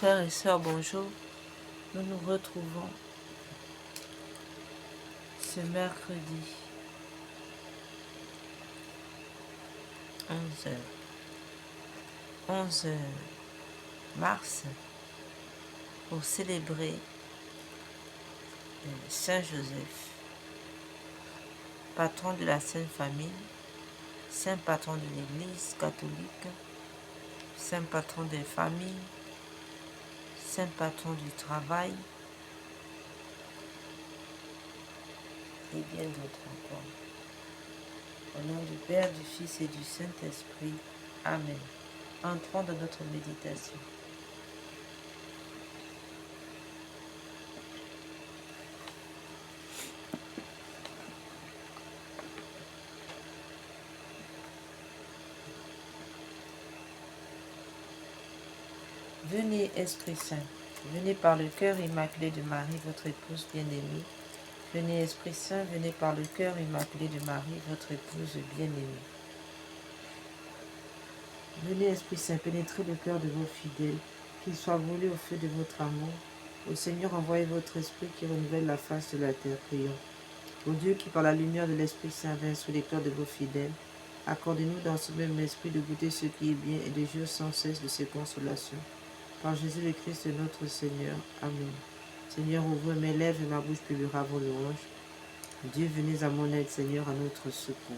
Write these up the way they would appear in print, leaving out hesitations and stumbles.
Frères et sœurs, bonjour. Nous nous retrouvons ce mercredi 11 mars pour célébrer Saint Joseph, patron de la Sainte Famille, saint patron de l'Église catholique, saint patron des familles, saint patron du travail et bien d'autres encore. Au nom du Père, du Fils et du Saint-Esprit. Amen. Entrons dans notre méditation. Venez, Esprit Saint, venez par le cœur immaculé de Marie, votre épouse bien-aimée. Venez, Esprit Saint, venez par le cœur immaculé de Marie, votre épouse bien-aimée. Venez, Esprit Saint, pénétrez le cœur de vos fidèles, qu'ils soient volés au feu de votre amour. Au Seigneur, envoyez votre Esprit qui renouvelle la face de la terre. Prions. Ô Dieu qui, par la lumière de l'Esprit Saint, vint sur les cœurs de vos fidèles, accordez-nous dans ce même esprit de goûter ce qui est bien et de jouir sans cesse de ses consolations. Par Jésus le Christ notre Seigneur. Amen. Seigneur, ouvre mes lèvres et ma bouche publiera vos louanges. Dieu, venez à mon aide, Seigneur, à notre secours.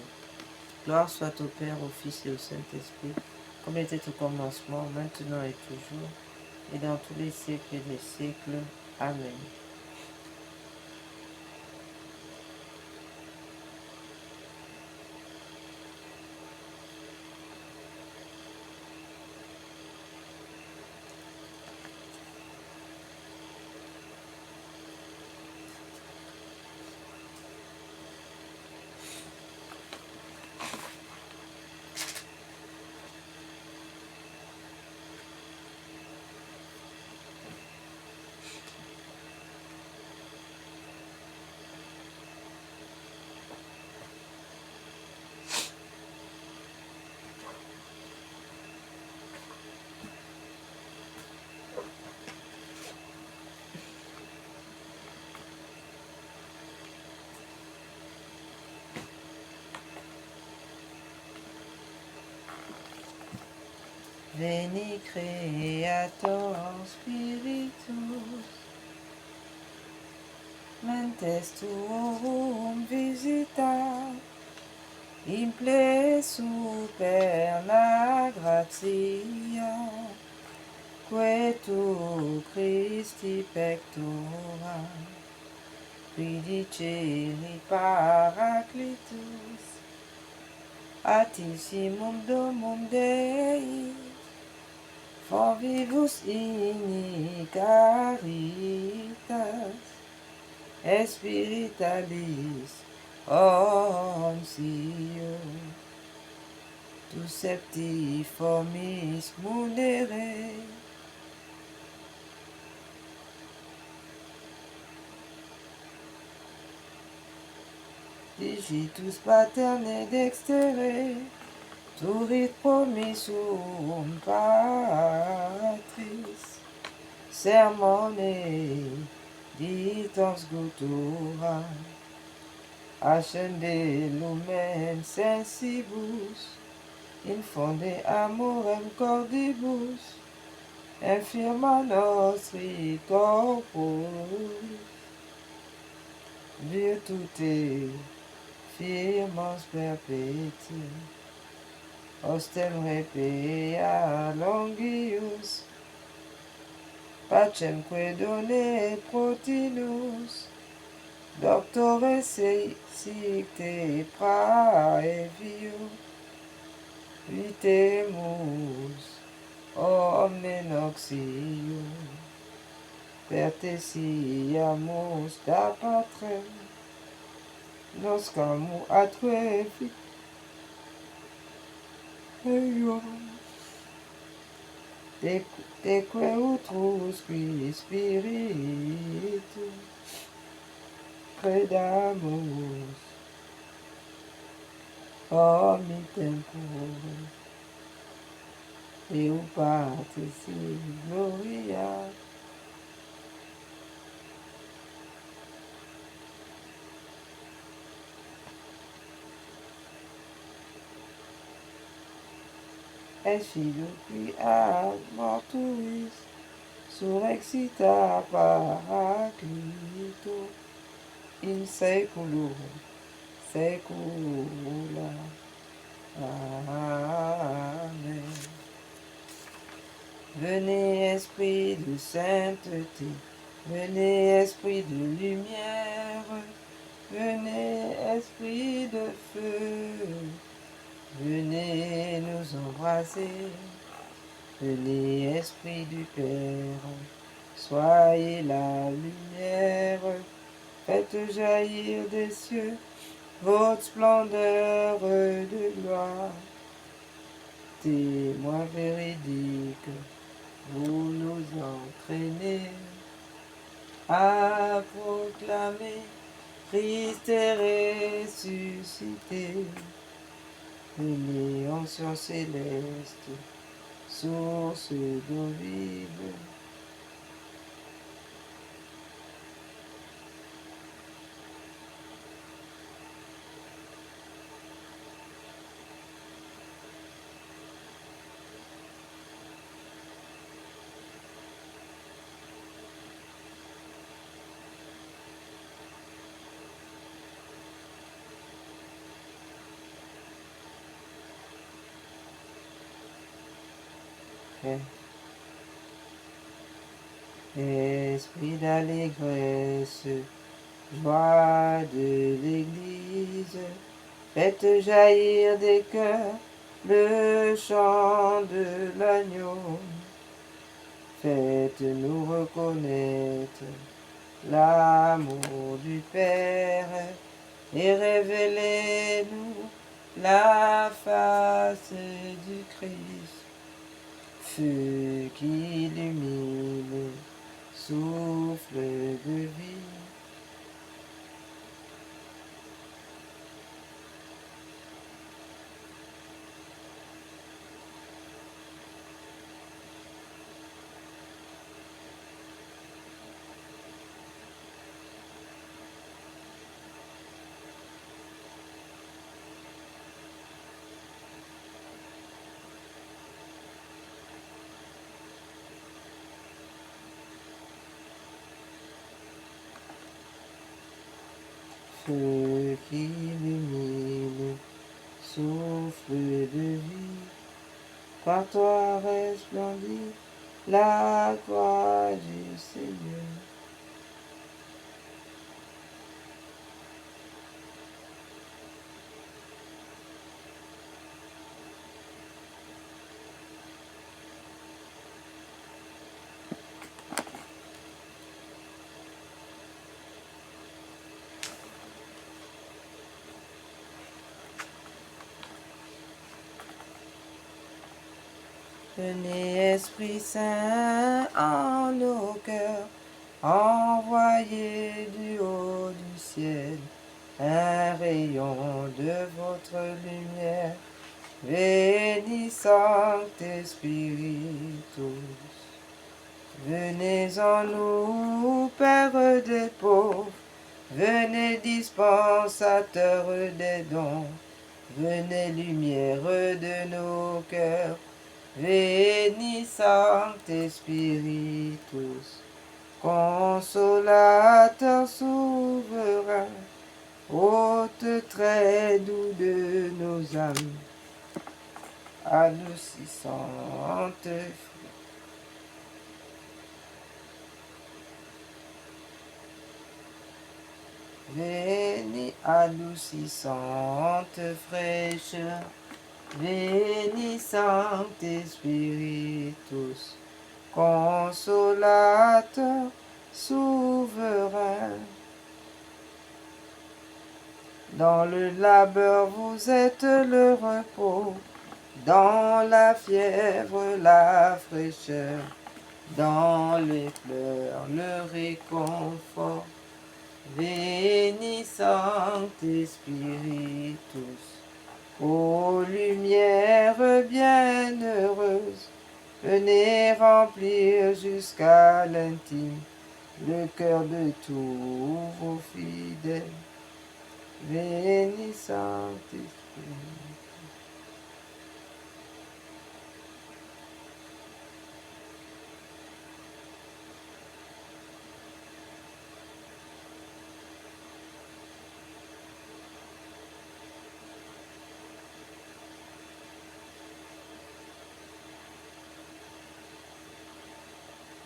Gloire soit au Père, au Fils et au Saint-Esprit, comme il était au commencement, maintenant et toujours, et dans tous les siècles des siècles. Amen. Veni Creator Spiritus, mentes tuum visita, imple superna gratia, que tu Christi pectora, Pidiceri Paraclitus, Attissimum Domum Dei, Forvivus in caritas, Espiritualis Onsio, Tu septiformis munere, Digitus paterne dextere, Turit promissum Patris, Sermone ditans guttura, Ascende lumen sensibus, Infonde amorem cordibus, Infirma nostri corpus, Virtute firmans perpetua, Ostem repea longius, Pacemque done protinus, Doctore sicte praevio, Vitemus omne noxium, Pertesiamus da patrem, Noscamu atque eium, Teque utrus qui spiritu, Credamus omni tempore. et au Patris Gloria. Escido qui ad mortuis, surrexita paraclito, in seculum secula. Amen. Venez, esprit de sainteté, venez, esprit de lumière, venez, esprit de feu, venez nous embraser, venez, esprit du Père, soyez la lumière, faites jaillir des cieux votre splendeur de gloire. Témoin véridique, vous nous entraînez à proclamer Christ est ressuscité. Venez en science céleste, source d'eau vive. Esprit d'allégresse, joie de l'Église, faites jaillir des cœurs le chant de l'agneau. Faites-nous reconnaître l'amour du Père et révélez-nous la face du Christ. Feu qui illumine, souffle de vie. Feu qui illumine, souffle de vie, par toi resplendit la gloire du Seigneur. Venez, Esprit Saint, en nos cœurs, envoyez du haut du ciel un rayon de votre lumière. Veni Sancte Spiritus. Venez en nous, Père des pauvres, venez dispensateur des dons, venez lumière de nos cœurs. Veni Sancte Spiritus, consolateur souverain, hôte très doux de nos âmes, adoucissante. Veni adoucissante fraîcheur, Veni Sancte Spiritus, consolateur souverain. Dans le labeur vous êtes le repos, dans la fièvre la fraîcheur, dans les pleurs le réconfort. Veni Sancte Spiritus, ô lumière bienheureuse, Venez remplir jusqu'à l'intime le cœur de tous vos fidèles. Venez, Saint-Esprit.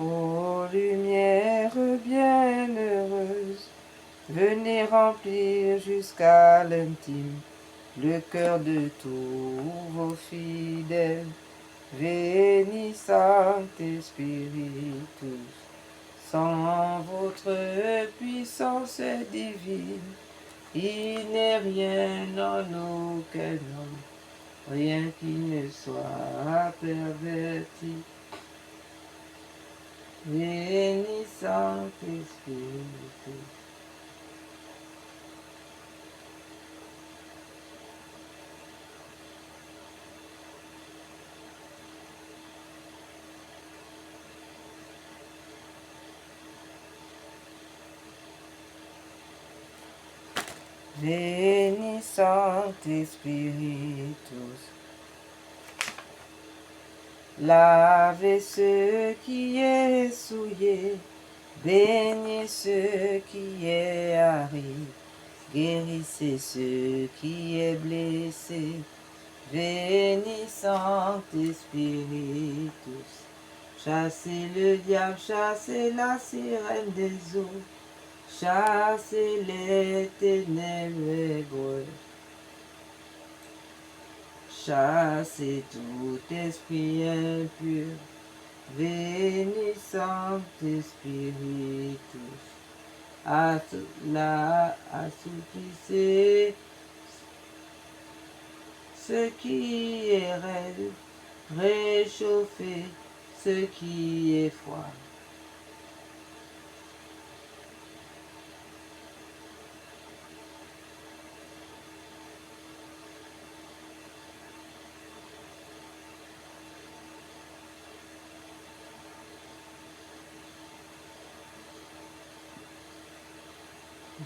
Ô lumière bienheureuse, venez remplir jusqu'à l'intime le cœur de tous vos fidèles. Venez, Saint-Esprit, tous. Sans votre puissance divine, il n'est rien en aucun homme, rien qui ne soit perverti. Venez, Saint-Esprit. Venez, Saint-Esprit, tous. Lavez ce qui est souillé, baignez ce qui est aride, guérissez ce qui est blessé. Venez, Saint-Esprit, tous. Chassez le diable, chassez la sirène des eaux, chassez les ténèbres, chassez tout esprit impur. Venez, Saint-Esprit, tous. Assoupissez ce qui est raide, réchauffez ce qui est froid.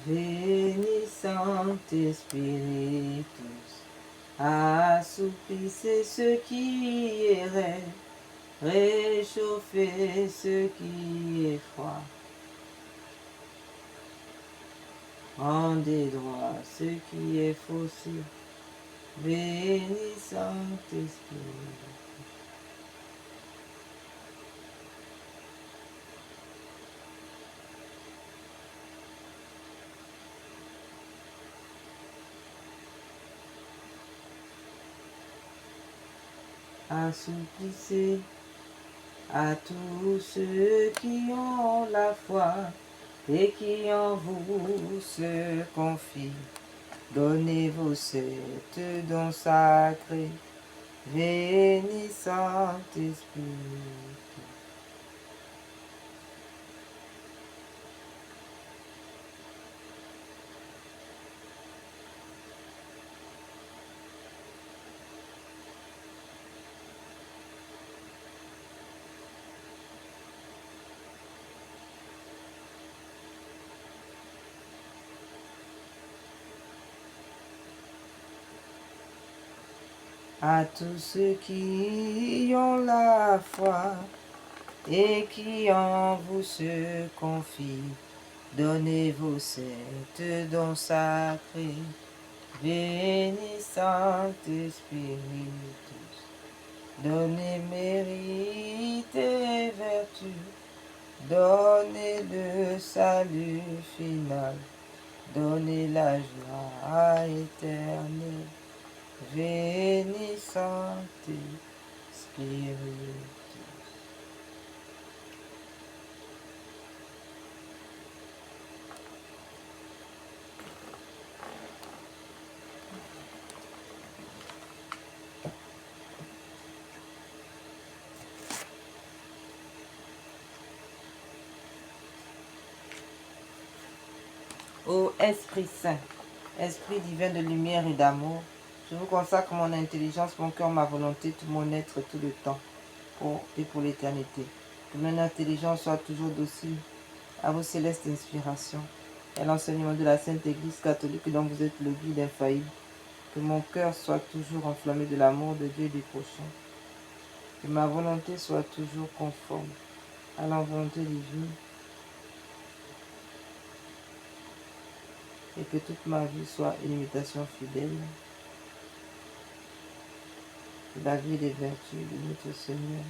Venez, Saint-Esprit, tous. Assouplissez ce qui est raide, réchauffez ce qui est froid. Rendez droit ce qui est faussé. Venez, Saint-Esprit. Assouplissez à tous ceux qui ont la foi et qui en vous se confient. Donnez vos sept dons sacrés. Venez, Saint-Esprit. À tous ceux qui ont la foi et qui en vous se confient, donnez vos sept dons sacrés. Venez, Saint-Esprit, tous. Donnez mérite et vertu, donnez le salut final, donnez la joie éternelle. Venez, Saint-Esprit. Ô Esprit Saint, Esprit divin de lumière et d'amour, je vous consacre mon intelligence, mon cœur, ma volonté, tout mon être, tout le temps. pour l'éternité. Que mon intelligence soit toujours docile à vos célestes inspirations et à l'enseignement de la Sainte Église catholique dont vous êtes le guide infaillible. Que mon cœur soit toujours enflammé de l'amour de Dieu et du prochain. Que ma volonté soit toujours conforme à la volonté divine et que toute ma vie soit une imitation fidèle de la vie et des vertus de notre Seigneur.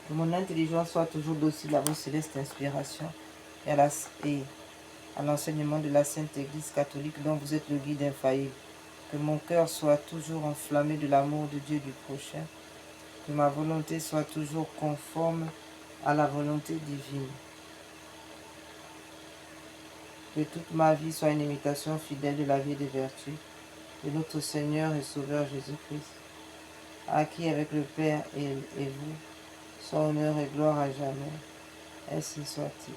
Que mon intelligence soit toujours docile à vos célestes inspirations et à l'enseignement de la Sainte Église catholique dont vous êtes le guide infaillible. Que mon cœur soit toujours enflammé de l'amour de Dieu et du prochain. Que ma volonté soit toujours conforme à la volonté divine. Que toute ma vie soit une imitation fidèle de la vie et des vertus de notre Seigneur et Sauveur Jésus-Christ, à qui avec le Père et vous, soit honneur et gloire à jamais. Ainsi soit-il.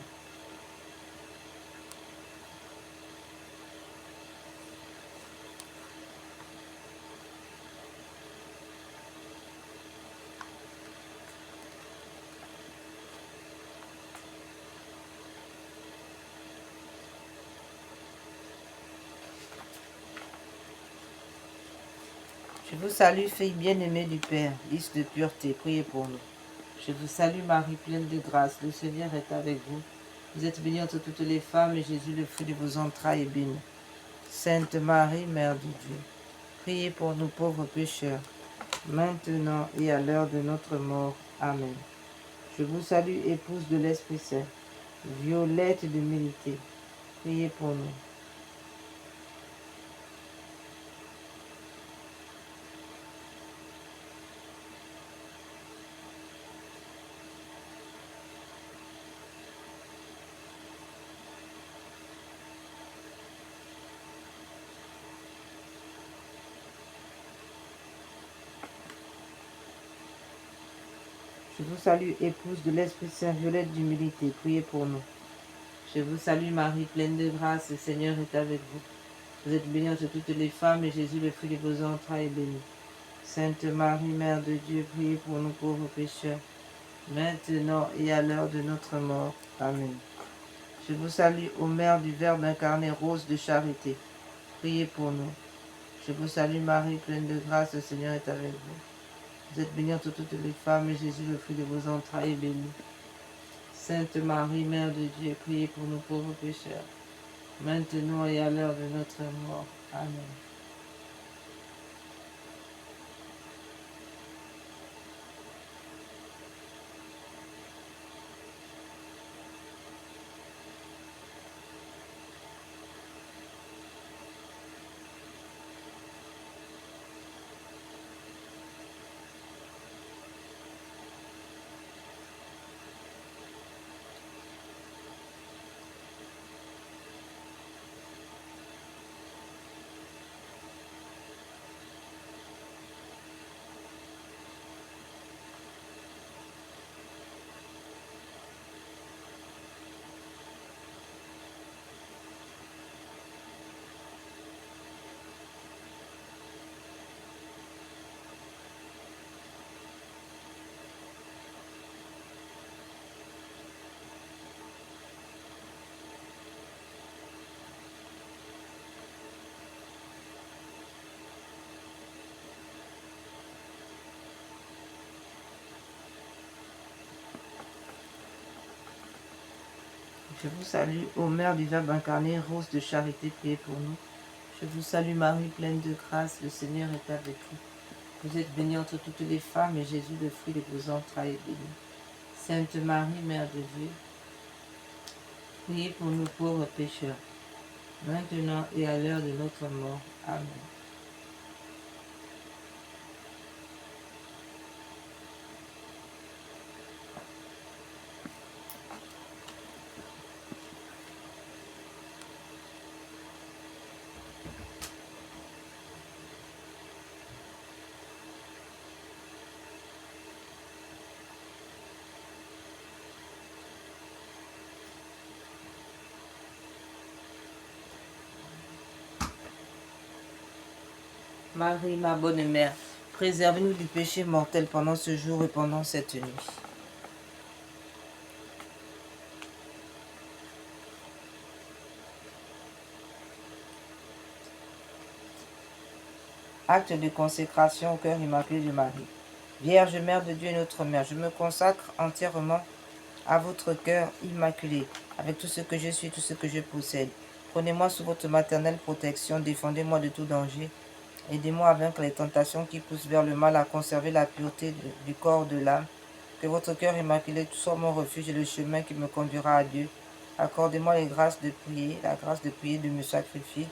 Je vous salue, fille bien-aimée du Père, lys de pureté, priez pour nous. Je vous salue, Marie, pleine de grâce, le Seigneur est avec vous. Vous êtes bénie entre toutes les femmes, et Jésus, le fruit de vos entrailles, est béni. Sainte Marie, Mère de Dieu, priez pour nous pauvres pécheurs, maintenant et à l'heure de notre mort. Amen. Je vous salue, épouse de l'Esprit Saint, violette d'humilité, priez pour nous. Je vous salue, épouse de l'Esprit Saint, violette d'humilité, priez pour nous. Je vous salue, Marie, pleine de grâce, le Seigneur est avec vous. Vous êtes bénie entre toutes les femmes, et Jésus, le fruit de vos entrailles, est béni. Sainte Marie, Mère de Dieu, priez pour nous pauvres pécheurs, maintenant et à l'heure de notre mort. Amen. Je vous salue, ô Mère du Verbe incarné, rose de charité, priez pour nous. Je vous salue, Marie, pleine de grâce, le Seigneur est avec vous. Vous êtes bénie entre toutes les femmes, et Jésus, le fruit de vos entrailles, est béni. Sainte Marie, Mère de Dieu, priez pour nous pauvres pécheurs, maintenant et à l'heure de notre mort. Amen. Je vous salue, ô Mère du Verbe incarné, rose de charité, priez pour nous. Je vous salue, Marie, pleine de grâce, le Seigneur est avec vous. Vous êtes bénie entre toutes les femmes, et Jésus, le fruit de vos entrailles, est béni. Sainte Marie, Mère de Dieu, priez pour nous pauvres pécheurs, maintenant et à l'heure de notre mort. Amen. Marie, ma bonne mère, préservez-nous du péché mortel pendant ce jour et pendant cette nuit. Acte de consécration au cœur immaculé de Marie. Vierge Mère de Dieu et notre Mère, je me consacre entièrement à votre cœur immaculé, avec tout ce que je suis, tout ce que je possède. Prenez-moi sous votre maternelle protection, défendez-moi de tout danger. Aidez-moi à vaincre les tentations qui poussent vers le mal, à conserver la pureté du corps, de l'âme. Que votre cœur immaculé soit mon refuge et le chemin qui me conduira à Dieu. Accordez-moi la grâce de prier, de me sacrifier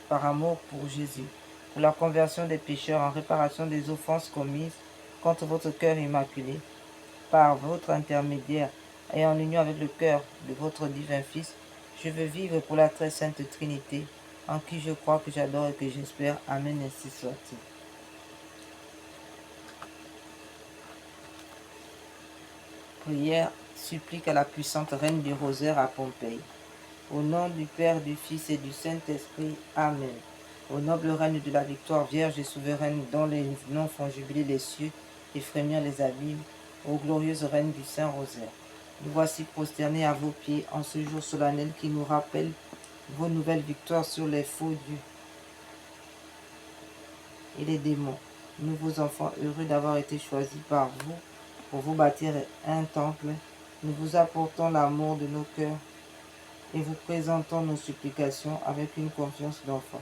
par amour pour Jésus, pour la conversion des pécheurs, en réparation des offenses commises contre votre cœur immaculé, par votre intermédiaire, et en union avec le cœur de votre divin Fils, je veux vivre pour la très sainte Trinité, en qui je crois, que j'adore et que j'espère. Amen, ainsi soit-il. Prière, supplique à la puissante Reine du Rosaire à Pompéi. Au nom du Père, du Fils et du Saint-Esprit. Amen. Ô noble Reine de la victoire, Vierge et souveraine, dont les noms font jubiler les cieux et frémir les abîmes, ô glorieuse Reine du Saint-Rosaire, nous voici prosternés à vos pieds en ce jour solennel qui nous rappelle vos nouvelles victoires sur les faux dieux et les démons. Nous, vos enfants, heureux d'avoir été choisis par vous pour vous bâtir un temple, nous vous apportons l'amour de nos cœurs et vous présentons nos supplications avec une confiance d'enfant.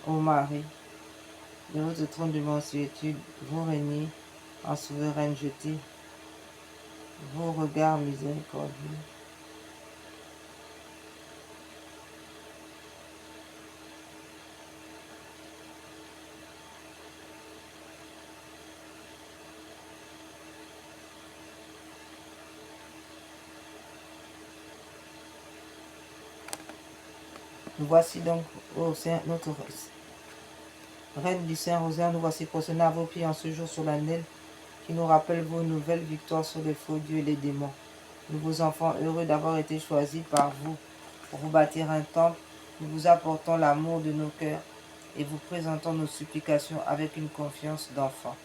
Ô Marie, de votre trône de mansuétude, vous régnez en souveraine, jetez vos regards miséricordieux Nous voici donc, ô Saint, notre Reine du Saint-Rosaire, nous voici prosternés à vos pieds en ce jour solennel qui nous rappelle vos nouvelles victoires sur les faux dieux et les démons. Nous, vos enfants, heureux d'avoir été choisis par vous pour vous bâtir un temple, nous vous apportons l'amour de nos cœurs et vous présentons nos supplications avec une confiance d'enfant.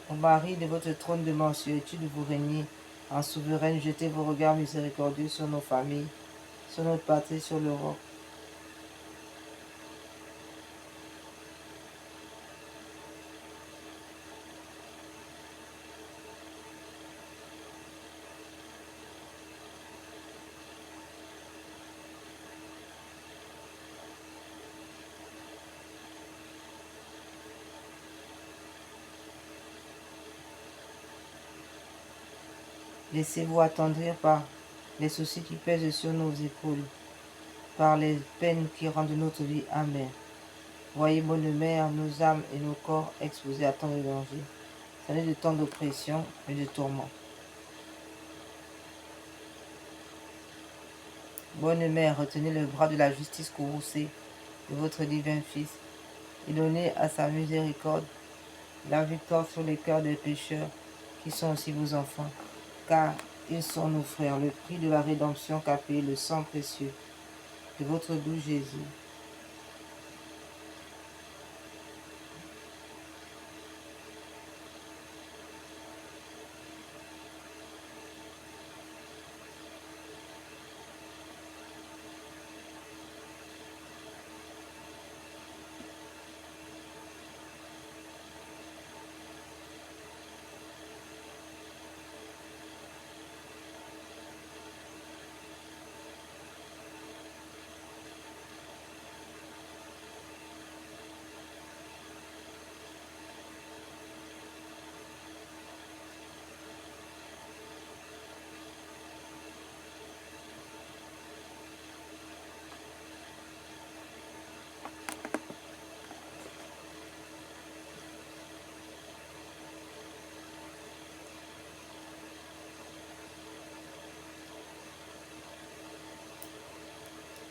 Ô Marie, de votre trône de mansuétude, vous régnez en souveraine, jetez vos regards miséricordieux sur nos familles, sur notre patrie, sur l'Europe. Laissez-vous attendrir par les soucis qui pèsent sur nos épaules, par les peines qui rendent notre vie amère. Voyez, bonne mère, nos âmes et nos corps exposés à tant de dangers, salés de tant d'oppression et de tourments. Bonne mère, retenez le bras de la justice courroucée de votre divin Fils et donnez à sa miséricorde la victoire sur les cœurs des pécheurs qui sont aussi vos enfants, car ils sont nos frères, le prix de la rédemption qu'a payé le sang précieux de votre doux Jésus.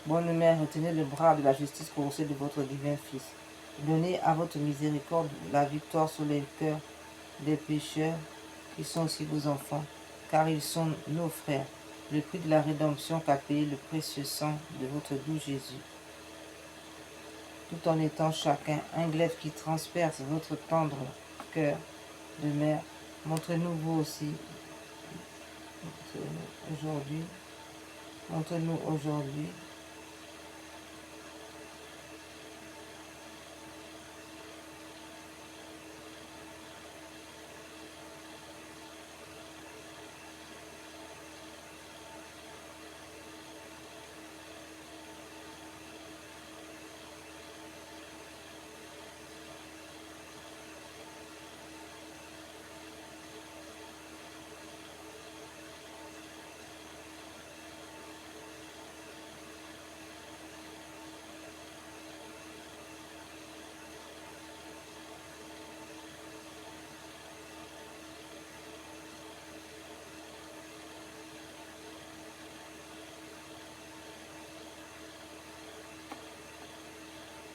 Bonne mère, retenez le bras de la justice courroucée de votre divin Fils. Donnez à votre miséricorde la victoire sur les cœurs des pécheurs qui sont aussi vos enfants, car ils sont nos frères, le prix de la rédemption qu'a payé le précieux sang de votre doux Jésus. Tout en étant chacun un glaive qui transperce votre tendre cœur de mère, montrez-nous vous aussi aujourd'hui. Montrez-nous aujourd'hui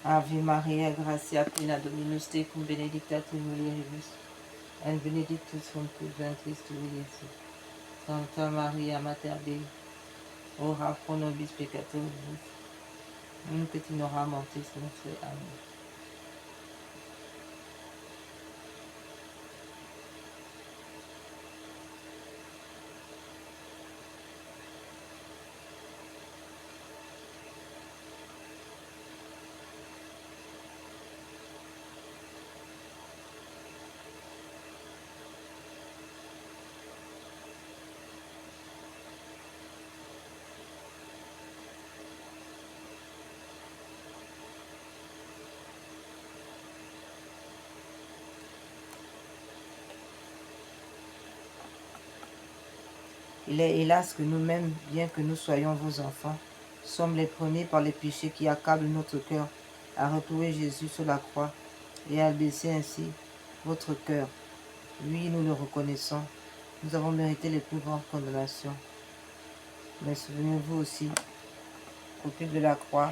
Ave Maria, gratia plena Dominus tecum, benedicta tu mulieribus, et benedictus fructus ventris tui, Iesus. Santa Maria, Mater Dei, ora pro nobis peccatoribus, nunc et in hora mortis nostre. Amen. Il est hélas que nous-mêmes, bien que nous soyons vos enfants, sommes les premiers par les péchés qui accablent notre cœur à reclouer Jésus sur la croix et à abaisser ainsi votre cœur. Oui, nous le reconnaissons, nous avons mérité les plus grandes condamnations. Mais souvenez-vous aussi qu'au pied de la croix,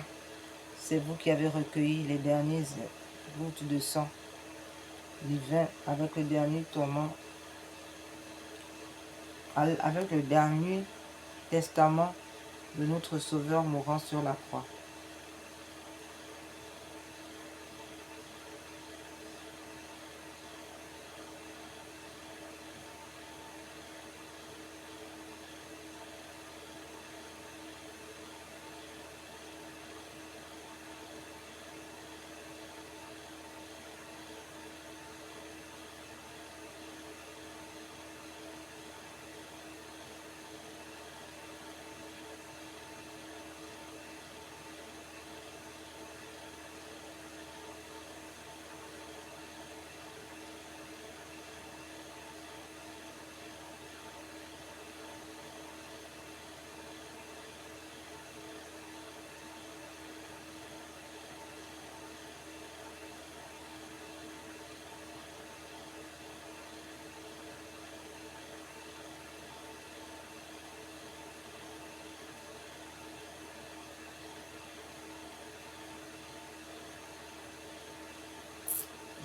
c'est vous qui avez recueilli les dernières gouttes de sang divin avec le dernier tourment, avec le dernier testament de notre Sauveur mourant sur la croix.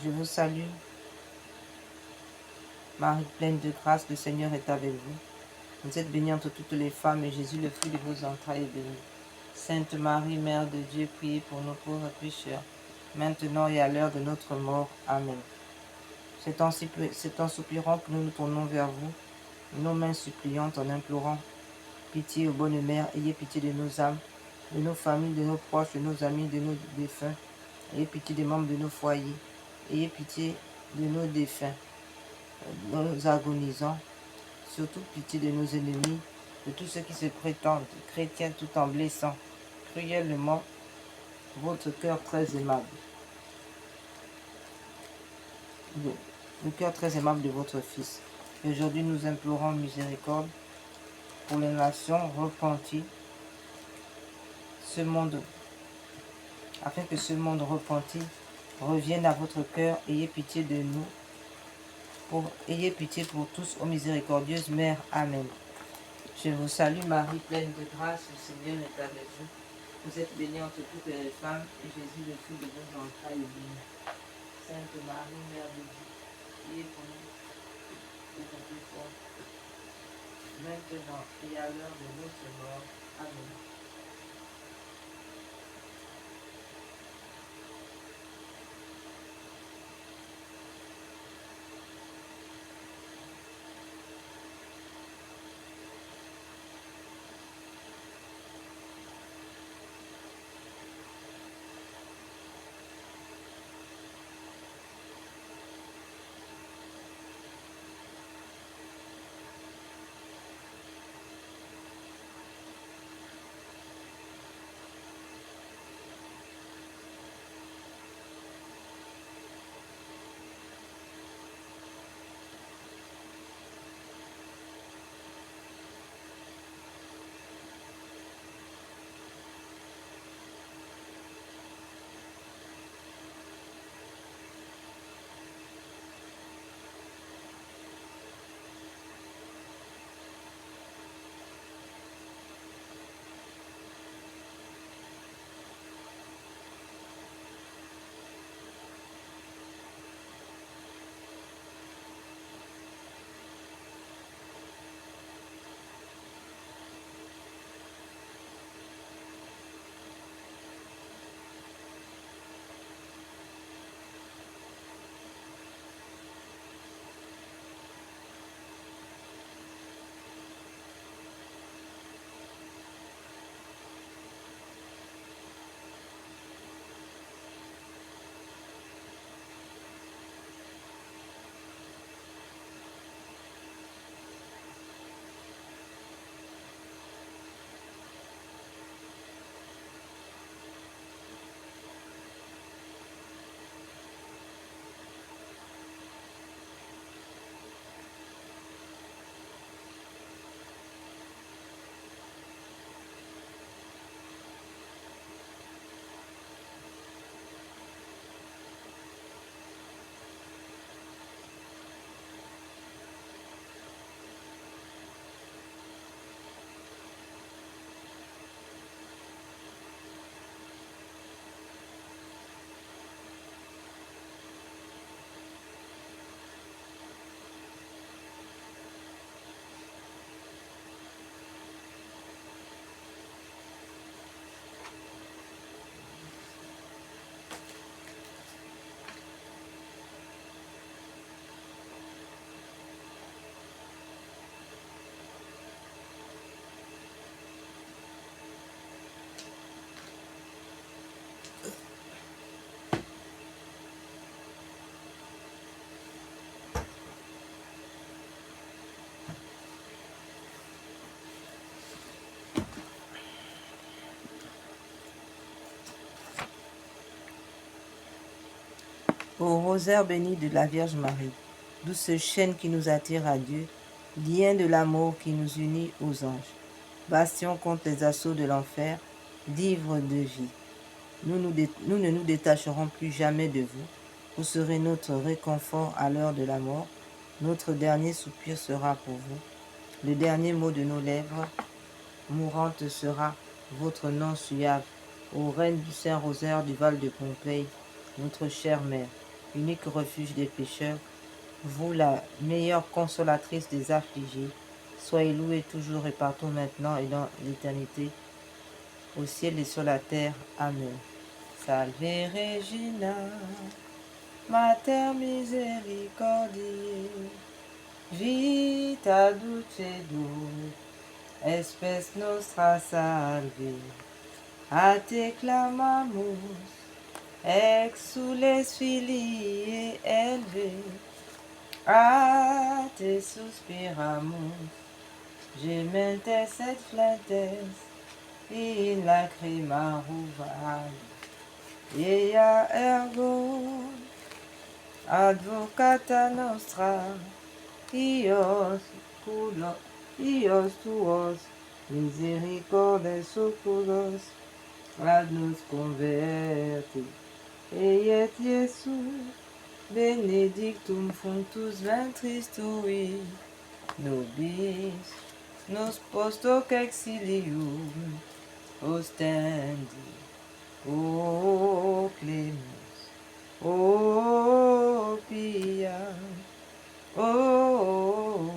Je vous salue, Marie pleine de grâce, le Seigneur est avec vous. Vous êtes bénie entre toutes les femmes, et Jésus, le fruit de vos entrailles, est béni. Sainte Marie, Mère de Dieu, priez pour nos pauvres pécheurs, maintenant et à l'heure de notre mort. Amen. C'est en soupirant que nous nous tournons vers vous, nos mains suppliantes, en implorant pitié, ô bonne mère, ayez pitié de nos âmes, de nos familles, de nos proches, de nos amis, de nos défunts. Ayez pitié des membres de nos foyers. Ayez pitié de nos défunts, de nos agonisants. Surtout pitié de nos ennemis, de tous ceux qui se prétendent chrétiens tout en blessant cruellement votre cœur très aimable. Le cœur très aimable de votre Fils. Et aujourd'hui, nous implorons miséricorde pour les nations repenties, ce monde, afin que ce monde repenti revienne à votre cœur. Ayez pitié de nous. Ayez pitié pour tous, ô miséricordieuse Mère. Amen. Je vous salue Marie, pleine de grâce, le Seigneur est avec vous. Vous êtes bénie entre toutes les femmes, et Jésus, le fruit de vos entrailles, est béni. Sainte Marie, Mère de Dieu, priez pour nous, les pécheurs, maintenant et à l'heure de notre mort. Amen. Ô rosaire béni de la Vierge Marie, douce chaîne qui nous attire à Dieu, lien de l'amour qui nous unit aux anges, bastion contre les assauts de l'enfer, livre de vie. Nous ne nous détacherons plus jamais de vous. Vous serez notre réconfort à l'heure de la mort. Notre dernier soupir sera pour vous. Le dernier mot de nos lèvres mourante sera votre nom suave. Ô reine du Saint-Rosaire du Val de Pompeille, notre chère mère, unique refuge des pécheurs, vous la meilleure consolatrice des affligés, soyez louée toujours et partout maintenant et dans l'éternité, au ciel et sur la terre. Amen. Salve Regina, Mater misericordiae, vita dulcedo, espes nostra salve. A te clamamus, exules filii Helve, a te suspiramus, gementes et flentes, in lacrima ruvali. Ea ergo, advocata nostra, ios tuos, misericordes oculos, ad nos converti. Et Iesus, benedictum fructus ventris tui, nobis, nos post hoc exilium, ostendi. O clemens, o pia, o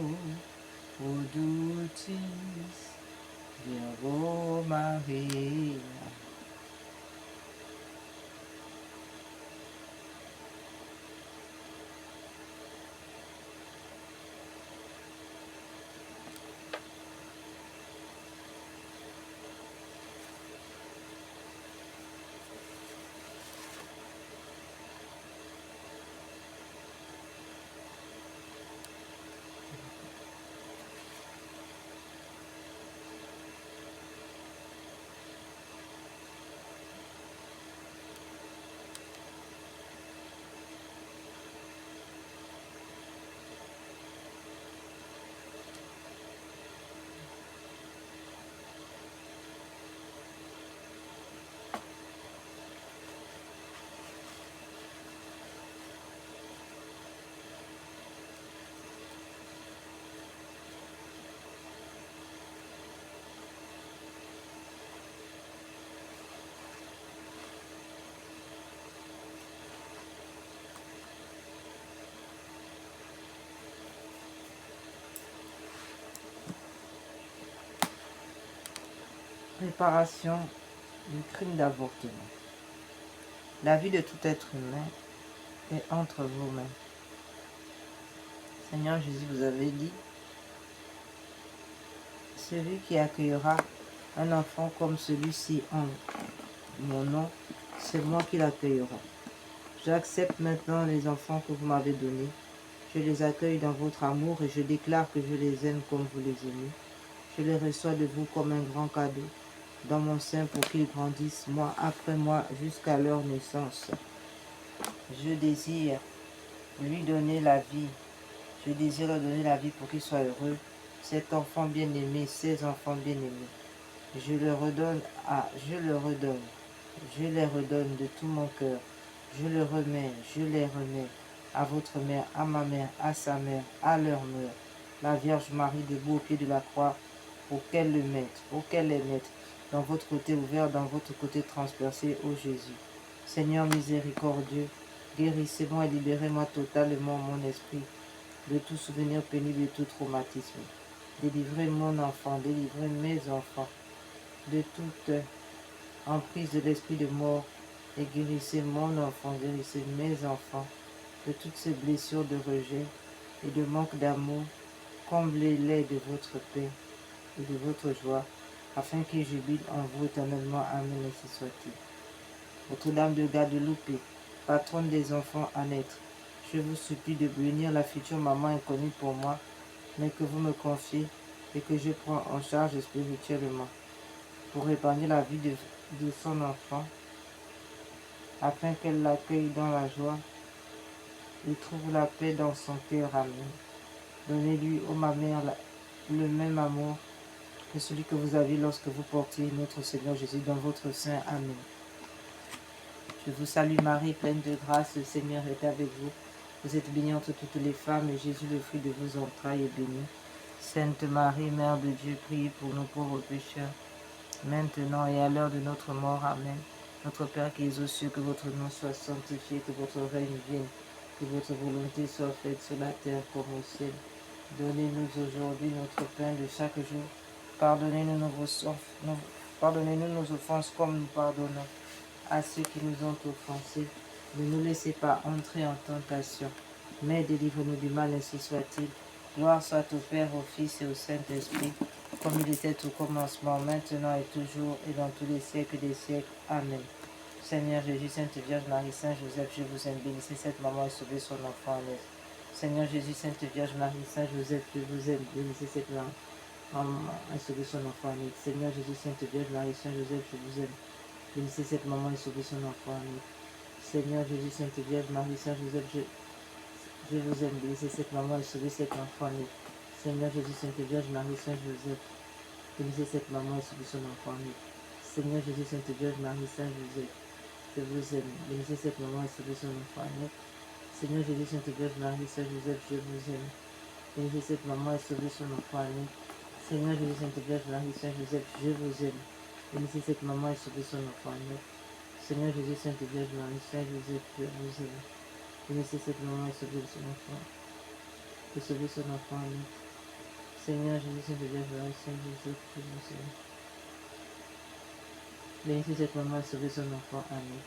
Réparation du crime d'avortement. La vie de tout être humain est entre vos mains. Seigneur Jésus, vous avez dit, celui qui accueillera un enfant comme celui-ci en mon nom, c'est moi qui l'accueillera. J'accepte maintenant les enfants que vous m'avez donnés. Je les accueille dans votre amour et je déclare que je les aime comme vous les aimez. Je les reçois de vous comme un grand cadeau dans mon sein pour qu'ils grandissent mois après mois jusqu'à leur naissance. Je désire lui donner la vie. Je désire leur donner la vie pour qu'il soit heureux. Cet enfant bien-aimé, ces enfants bien-aimés. Je les redonne, je les redonne de tout mon cœur. Je les remets à votre mère, à ma mère, à sa mère, à leur mère, la Vierge Marie debout au pied de la croix, pour qu'elle les mette dans votre côté ouvert, dans votre côté transpercé, ô Jésus. Seigneur miséricordieux, guérissez-moi et libérez-moi totalement mon esprit de tout souvenir pénible et tout traumatisme. Délivrez mon enfant, délivrez mes enfants de toute emprise de l'esprit de mort et guérissez mon enfant, guérissez mes enfants de toutes ces blessures de rejet et de manque d'amour. Comblez-les de votre paix et de votre joie, afin qu'ils jubilent en vous éternellement. Amen, ainsi soit-il. Notre-Dame de Guadeloupe, patronne des enfants à naître, je vous supplie de bénir la future maman inconnue pour moi, mais que vous me confiez et que je prends en charge spirituellement, pour épargner la vie de son enfant, afin qu'elle l'accueille dans la joie et trouve la paix dans son cœur. Amen. Donnez-lui, ô ma mère, le même amour que celui que vous aviez lorsque vous portiez notre Seigneur Jésus dans votre sein. Amen. Je vous salue Marie, pleine de grâce, le Seigneur est avec vous. Vous êtes bénie entre toutes les femmes, et Jésus, le fruit de vos entrailles, est béni. Sainte Marie, Mère de Dieu, priez pour nos pauvres pécheurs, maintenant et à l'heure de notre mort. Amen. Notre Père qui es aux cieux, que votre nom soit sanctifié, que votre règne vienne, que votre volonté soit faite sur la terre comme au ciel. Donnez-nous aujourd'hui notre pain de chaque jour. Pardonnez-nous nos offenses comme nous pardonnons à ceux qui nous ont offensés. Ne nous laissez pas entrer en tentation, mais délivre-nous du mal, ainsi soit-il. Gloire soit au Père, au Fils et au Saint-Esprit, comme il était au commencement, maintenant et toujours, et dans tous les siècles des siècles. Amen. Seigneur Jésus, Sainte Vierge Marie, Saint Joseph, je vous aime, bénissez cette maman et sauvez son enfant en l'aise. Seigneur Jésus, Sainte Vierge Marie, Saint Joseph, je vous aime, bénissez cette maman et sauvez son enfant en l'aise. Seigneur Jésus, Sainte Vierge Marie, Saint Joseph, je vous aime. Bénissez cette maman et sauvez son enfant. Amen. Seigneur Jésus, Sainte Vierge Marie, Saint Joseph, je vous aime. Bénissez cette maman et sauvez cet enfant. Amen. Seigneur Jésus, Sainte Vierge Marie, Saint Joseph, bénissez cette maman et sauvez son enfant. Amen. Seigneur Jésus, Sainte Vierge Marie, Saint Joseph, je vous aime. Bénissez cette maman et sauvez son enfant. Amen. Seigneur Jésus, Sainte Vierge Marie, Saint Joseph, je vous aime. Bénissez cette maman et sauvez son enfant. Amen. Seigneur Jésus, Sainte Vierge Marie, Saint Joseph, je vous aime. Bénissez cette maman et sauvez son enfant. Amen. Seigneur Jésus, Sainte Vierge Marie, Saint Joseph, je vous aime. Bénissez cette maman et sauvez son enfant. Et sauvez son enfant. Amen. Seigneur Jésus, Sainte Vierge Marie, Saint Joseph, je vous aime. Bénissez cette maman et sauvez son enfant. Amen.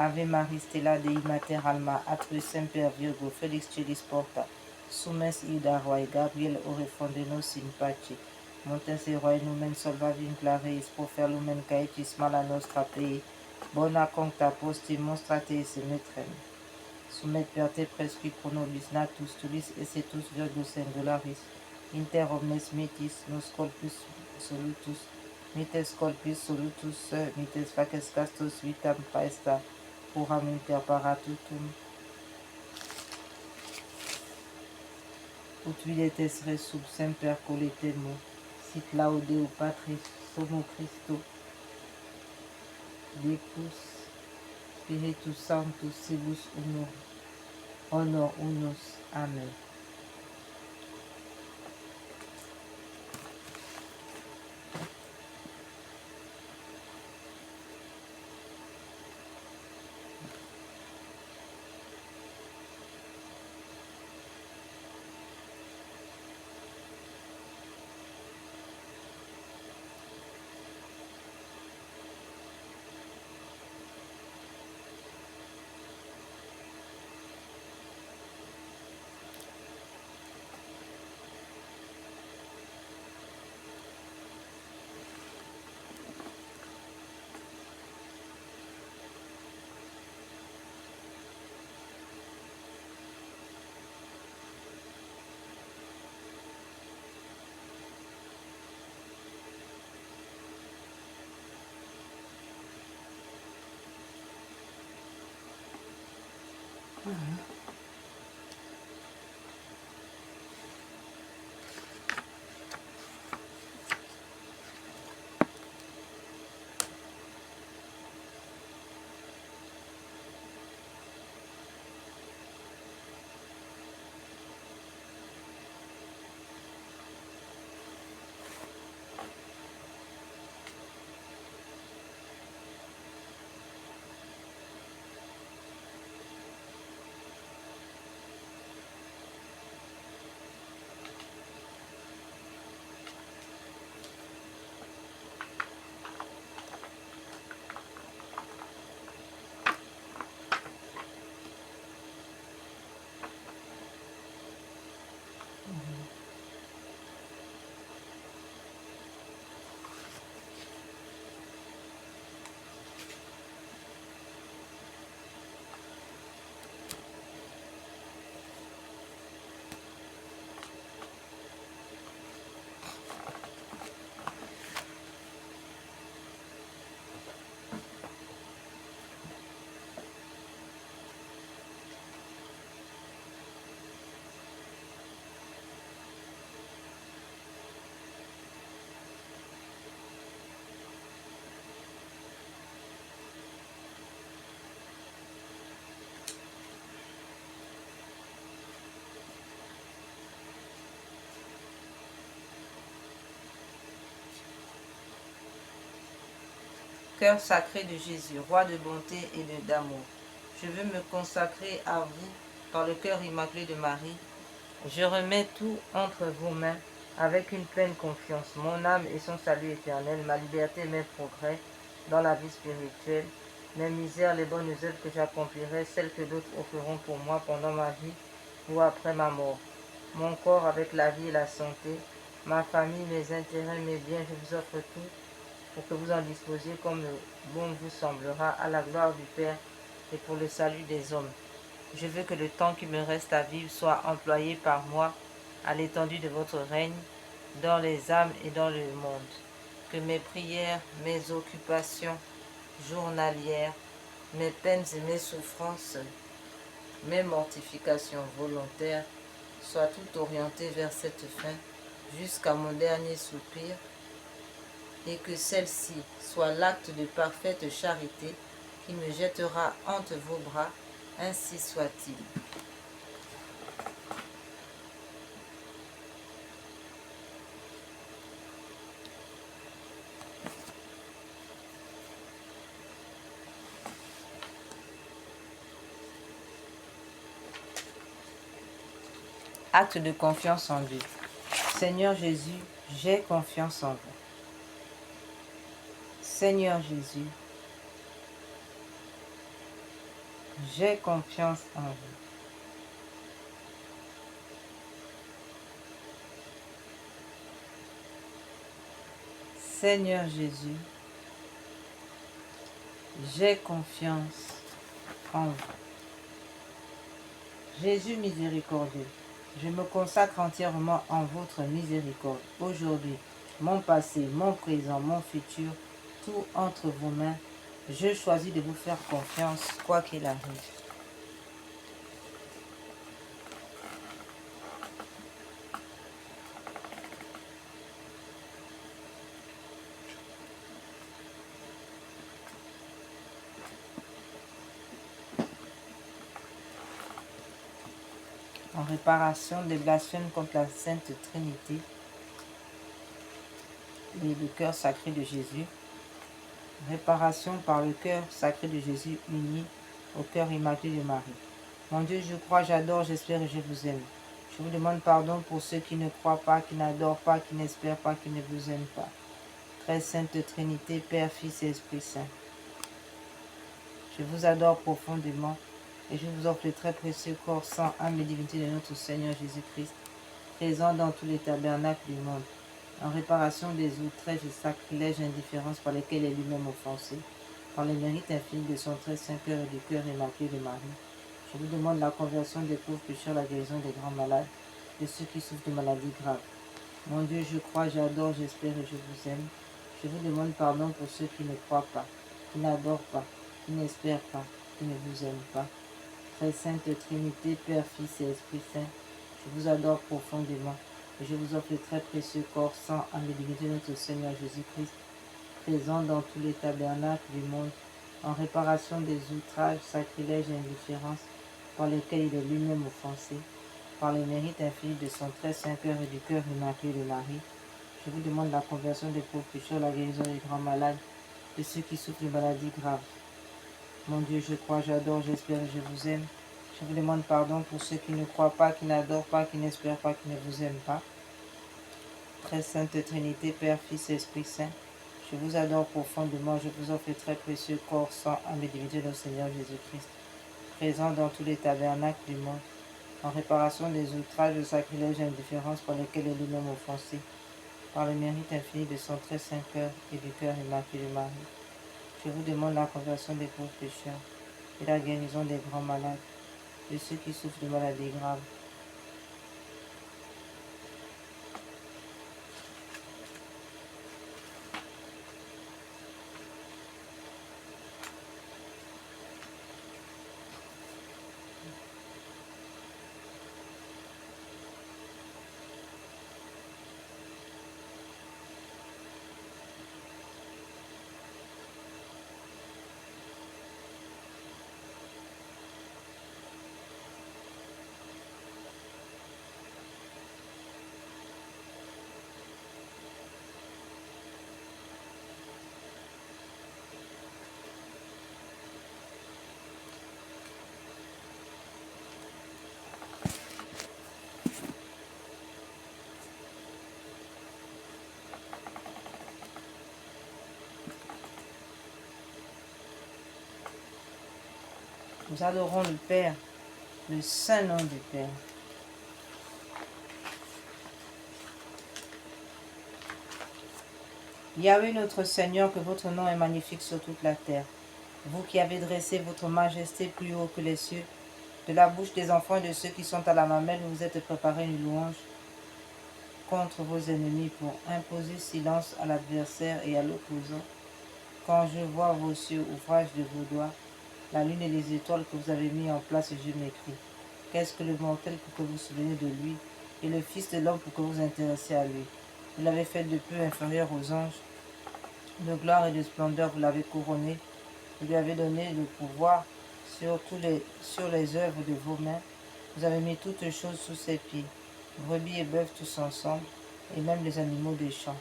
Ave Maria, Stella Dei Mater Alma, Atrus Semper Virgo, Felix Celis Porta, Sumes Ida Roi, Gabriel Orefondenos in pace, Montes Eroi Numen Solvavim Clareis, Profer Lumen Caetis Mala Nostra Pei, Bona Concta Posti Monstrate Semetrem, Sumet Perte Presqui Pro Nobis Natus, Tulis Esetus Virgo Singularis, Inter omnes mitis, nos corpus solutus, mites corpus solutus, mites faces castus vitam paesta, puram interparatutum, ut videtes res sub semper coletemo, sit laudeu Patris Homo Christo, Decus Spiritus Sanctus Silus honor unus. Amen. Cœur sacré de Jésus, roi de bonté et d'amour, je veux me consacrer à vous par le cœur immaculé de Marie. Je remets tout entre vos mains avec une pleine confiance, mon âme et son salut éternel, ma liberté et mes progrès dans la vie spirituelle, mes misères, les bonnes œuvres que j'accomplirai, celles que d'autres offriront pour moi pendant ma vie ou après ma mort, mon corps avec la vie et la santé, ma famille, mes intérêts, mes biens, je vous offre tout pour que vous en disposiez comme bon vous semblera, à la gloire du Père et pour le salut des hommes. Je veux que le temps qui me reste à vivre soit employé par moi à l'étendue de votre règne, dans les âmes et dans le monde. Que mes prières, mes occupations journalières, mes peines et mes souffrances, mes mortifications volontaires soient toutes orientées vers cette fin, jusqu'à mon dernier soupir, et que celle-ci soit l'acte de parfaite charité qui me jettera entre vos bras, ainsi soit-il. Acte de confiance en Dieu. Seigneur Jésus, j'ai confiance en vous. Seigneur Jésus, j'ai confiance en vous. Seigneur Jésus, j'ai confiance en vous. Jésus miséricordieux, je me consacre entièrement en votre miséricorde. Aujourd'hui, mon passé, mon présent, mon futur, tout entre vos mains. Je choisis de vous faire confiance, quoi qu'il arrive. En réparation des blasphèmes contre la Sainte Trinité et le cœur sacré de Jésus. Réparation par le cœur sacré de Jésus uni au cœur immaculé de Marie. Mon Dieu, je crois, j'adore, j'espère et je vous aime. Je vous demande pardon pour ceux qui ne croient pas, qui n'adorent pas, qui n'espèrent pas, qui ne vous aiment pas. Très Sainte Trinité, Père, Fils et Esprit Saint. Je vous adore profondément et je vous offre le très précieux corps, sang, âme et divinité de notre Seigneur Jésus-Christ, présent dans tous les tabernacles du monde, en réparation des outrages et sacrilèges et indifférences par lesquels il est lui-même offensé, par le mérite infini de son très saint cœur et du cœur immaculé de Marie. Je vous demande la conversion des pauvres pécheurs, la guérison des grands malades, de ceux qui souffrent de maladies graves. Mon Dieu, je crois, j'adore, j'espère et je vous aime. Je vous demande pardon pour ceux qui ne croient pas, qui n'adorent pas, qui n'espèrent pas, qui ne vous aiment pas. Très sainte Trinité, Père, Fils et Esprit Saint, je vous adore profondément et je vous offre le très précieux corps, sang, âme et divinité de notre Seigneur Jésus-Christ, présent dans tous les tabernacles du monde, en réparation des outrages, sacrilèges et indifférences par lesquels il est lui-même offensé, par les mérites infinis de son très saint cœur et du cœur immaculé de Marie. Je vous demande la conversion des pauvres pécheurs, la guérison des grands malades, de ceux qui souffrent de maladies graves. Mon Dieu, je crois, j'adore, j'espère et je vous aime. Je vous demande pardon pour ceux qui ne croient pas, qui n'adorent pas, qui n'espèrent pas, qui ne vous aiment pas. Très sainte Trinité, Père, Fils et Esprit Saint, je vous adore profondément, je vous offre le très précieux corps, sang, âme et divinité de notre Seigneur Jésus-Christ, présent dans tous les tabernacles du monde, en réparation des outrages, de sacrilèges et indifférences par lesquels il est lui-même offensé, par le mérite infini de son très saint cœur et du cœur immaculé de Marie. Je vous demande la conversion des pauvres pécheurs et la guérison des grands malades, de ceux qui souffrent de maladies graves. Nous adorons le Père, le saint nom du Père. Yahweh notre Seigneur, que votre nom est magnifique sur toute la terre. Vous qui avez dressé votre majesté plus haut que les cieux, de la bouche des enfants et de ceux qui sont à la mamelle, vous êtes préparé une louange contre vos ennemis pour imposer silence à l'adversaire et à l'opposant. Quand je vois vos cieux, ouvrage de vos doigts, la lune et les étoiles que vous avez mis en place, je m'écrie. Qu'est-ce que le mortel pour que vous vous souveniez de lui, et le Fils de l'homme pour que vous vous intéressiez à lui? Vous l'avez fait de peu inférieur aux anges. De gloire et de splendeur, vous l'avez couronné. Vous lui avez donné le pouvoir sur les œuvres de vos mains. Vous avez mis toutes choses sous ses pieds, brebis et bœufs tous ensemble, et même les animaux des champs,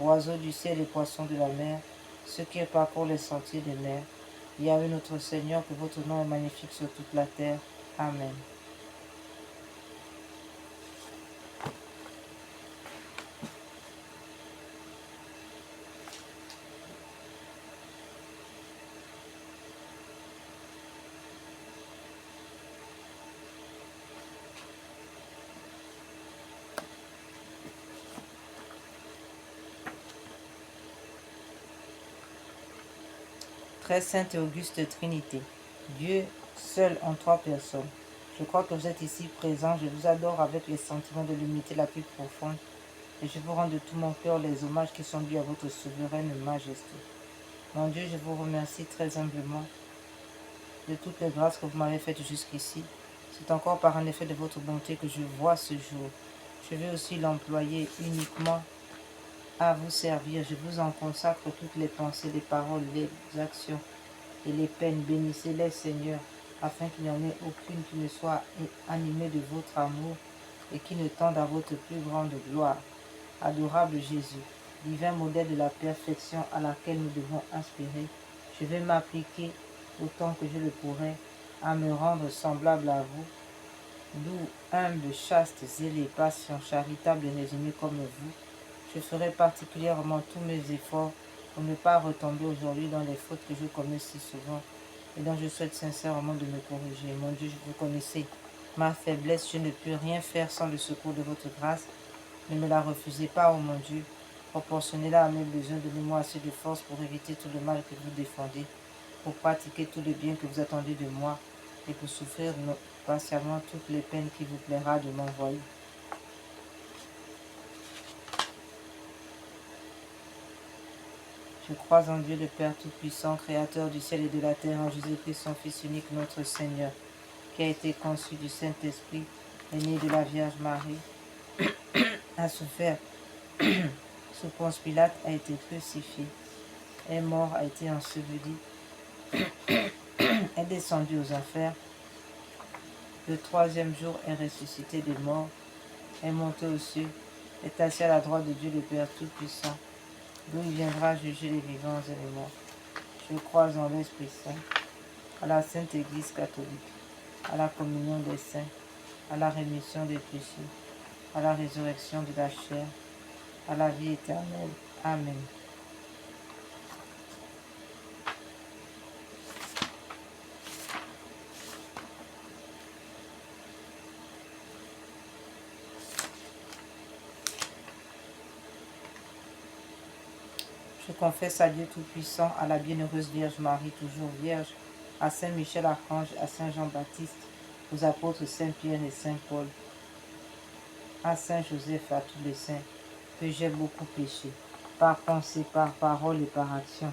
oiseaux du ciel et poissons de la mer, ceux qui parcourent les sentiers des mers. Yahweh notre Seigneur, que votre nom est magnifique sur toute la terre. Amen. Très sainte et auguste Trinité, Dieu seul en trois personnes. Je crois que vous êtes ici présents, je vous adore avec les sentiments de l'unité la plus profonde, et je vous rends de tout mon cœur les hommages qui sont dus à votre souveraine majesté. Mon Dieu, je vous remercie très humblement de toutes les grâces que vous m'avez faites jusqu'ici. C'est encore par un effet de votre bonté que je vois ce jour. Je vais aussi l'employer uniquement à vous servir. Je vous en consacre toutes les pensées, les paroles, les actions et les peines. Bénissez-les, Seigneur, afin qu'il n'y en ait aucune qui ne soit animée de votre amour et qui ne tende à votre plus grande gloire. Adorable Jésus, divin modèle de la perfection à laquelle nous devons aspirer, je vais m'appliquer autant que je le pourrai à me rendre semblable à vous, doux, humble, chaste, zélé, patient, charitable et raisonné comme vous. Je ferai particulièrement tous mes efforts pour ne pas retomber aujourd'hui dans les fautes que je commets si souvent et dont je souhaite sincèrement de me corriger. Mon Dieu, vous connaissez ma faiblesse, je ne peux rien faire sans le secours de votre grâce. Ne me la refusez pas, ô mon Dieu. Proportionnez-la à mes besoins, donnez-moi assez de force pour éviter tout le mal que vous défendez, pour pratiquer tout le bien que vous attendez de moi et pour souffrir patiemment toutes les peines qui vous plaira de m'envoyer. Je crois en Dieu le Père Tout-Puissant, Créateur du ciel et de la terre, en Jésus-Christ, son Fils unique, notre Seigneur, qui a été conçu du Saint-Esprit, est né de la Vierge Marie, a souffert sous Ponce Pilate, a été crucifié, est mort, a été enseveli, est descendu aux enfers, le troisième jour est ressuscité des morts, est monté aux cieux, est assis à la droite de Dieu le Père Tout-Puissant, d'où il viendra juger les vivants et les morts. Je crois en l'Esprit Saint, à la Sainte Église catholique, à la communion des saints, à la rémission des péchés, à la résurrection de la chair, à la vie éternelle. Amen. Je confesse à Dieu Tout-Puissant, à la bienheureuse Vierge Marie, toujours Vierge, à Saint Michel Archange, à Saint Jean-Baptiste, aux apôtres Saint Pierre et Saint Paul, à Saint Joseph, à tous les saints, que j'ai beaucoup péché, par pensée, par parole et par action.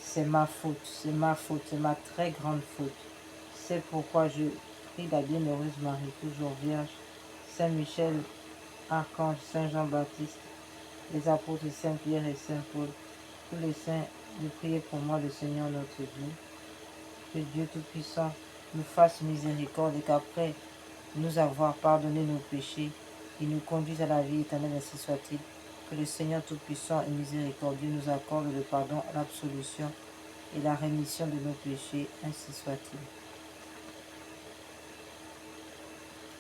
C'est ma faute, c'est ma très grande faute. C'est pourquoi je prie la bienheureuse Marie, toujours Vierge, Saint Michel Archange, Saint Jean-Baptiste, les apôtres Saint Pierre et Saint Paul, tous les saints, de prier pour moi le Seigneur notre Dieu. Que Dieu Tout-Puissant nous fasse miséricorde et qu'après nous avoir pardonné nos péchés, il nous conduise à la vie éternelle, ainsi soit-il. Que le Seigneur Tout-Puissant et miséricordieux nous accorde le pardon, l'absolution et la rémission de nos péchés, ainsi soit-il.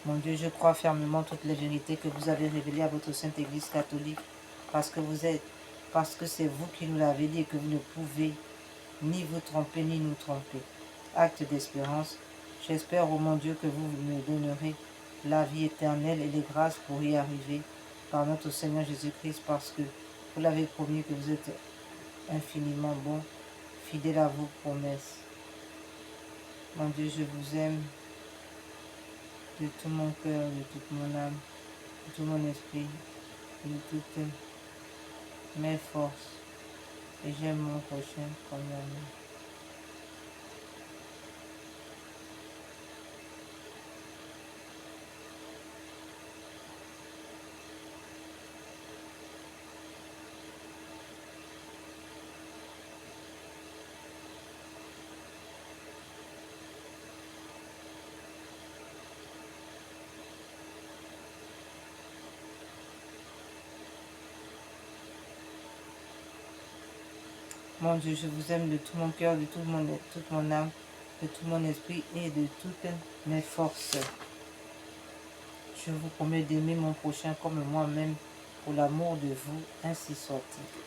Mon Dieu, je crois fermement toutes les vérités que vous avez révélées à votre Sainte Église catholique, parce que c'est vous qui nous l'avez dit et que vous ne pouvez ni vous tromper ni nous tromper. Acte d'espérance, j'espère, ô mon Dieu, que vous me donnerez la vie éternelle et les grâces pour y arriver par notre Seigneur Jésus-Christ, parce que vous l'avez promis, que vous êtes infiniment bon, fidèle à vos promesses. Mon Dieu, je vous aime de tout mon cœur, de toute mon âme, de tout mon esprit, de toutes mes forces. Et j'aime mon prochain comme moi-même. Mon Dieu, je vous aime de tout mon cœur, de toute mon âme, de tout mon esprit et de toutes mes forces. Je vous promets d'aimer mon prochain comme moi-même, pour l'amour de vous, ainsi soit-il.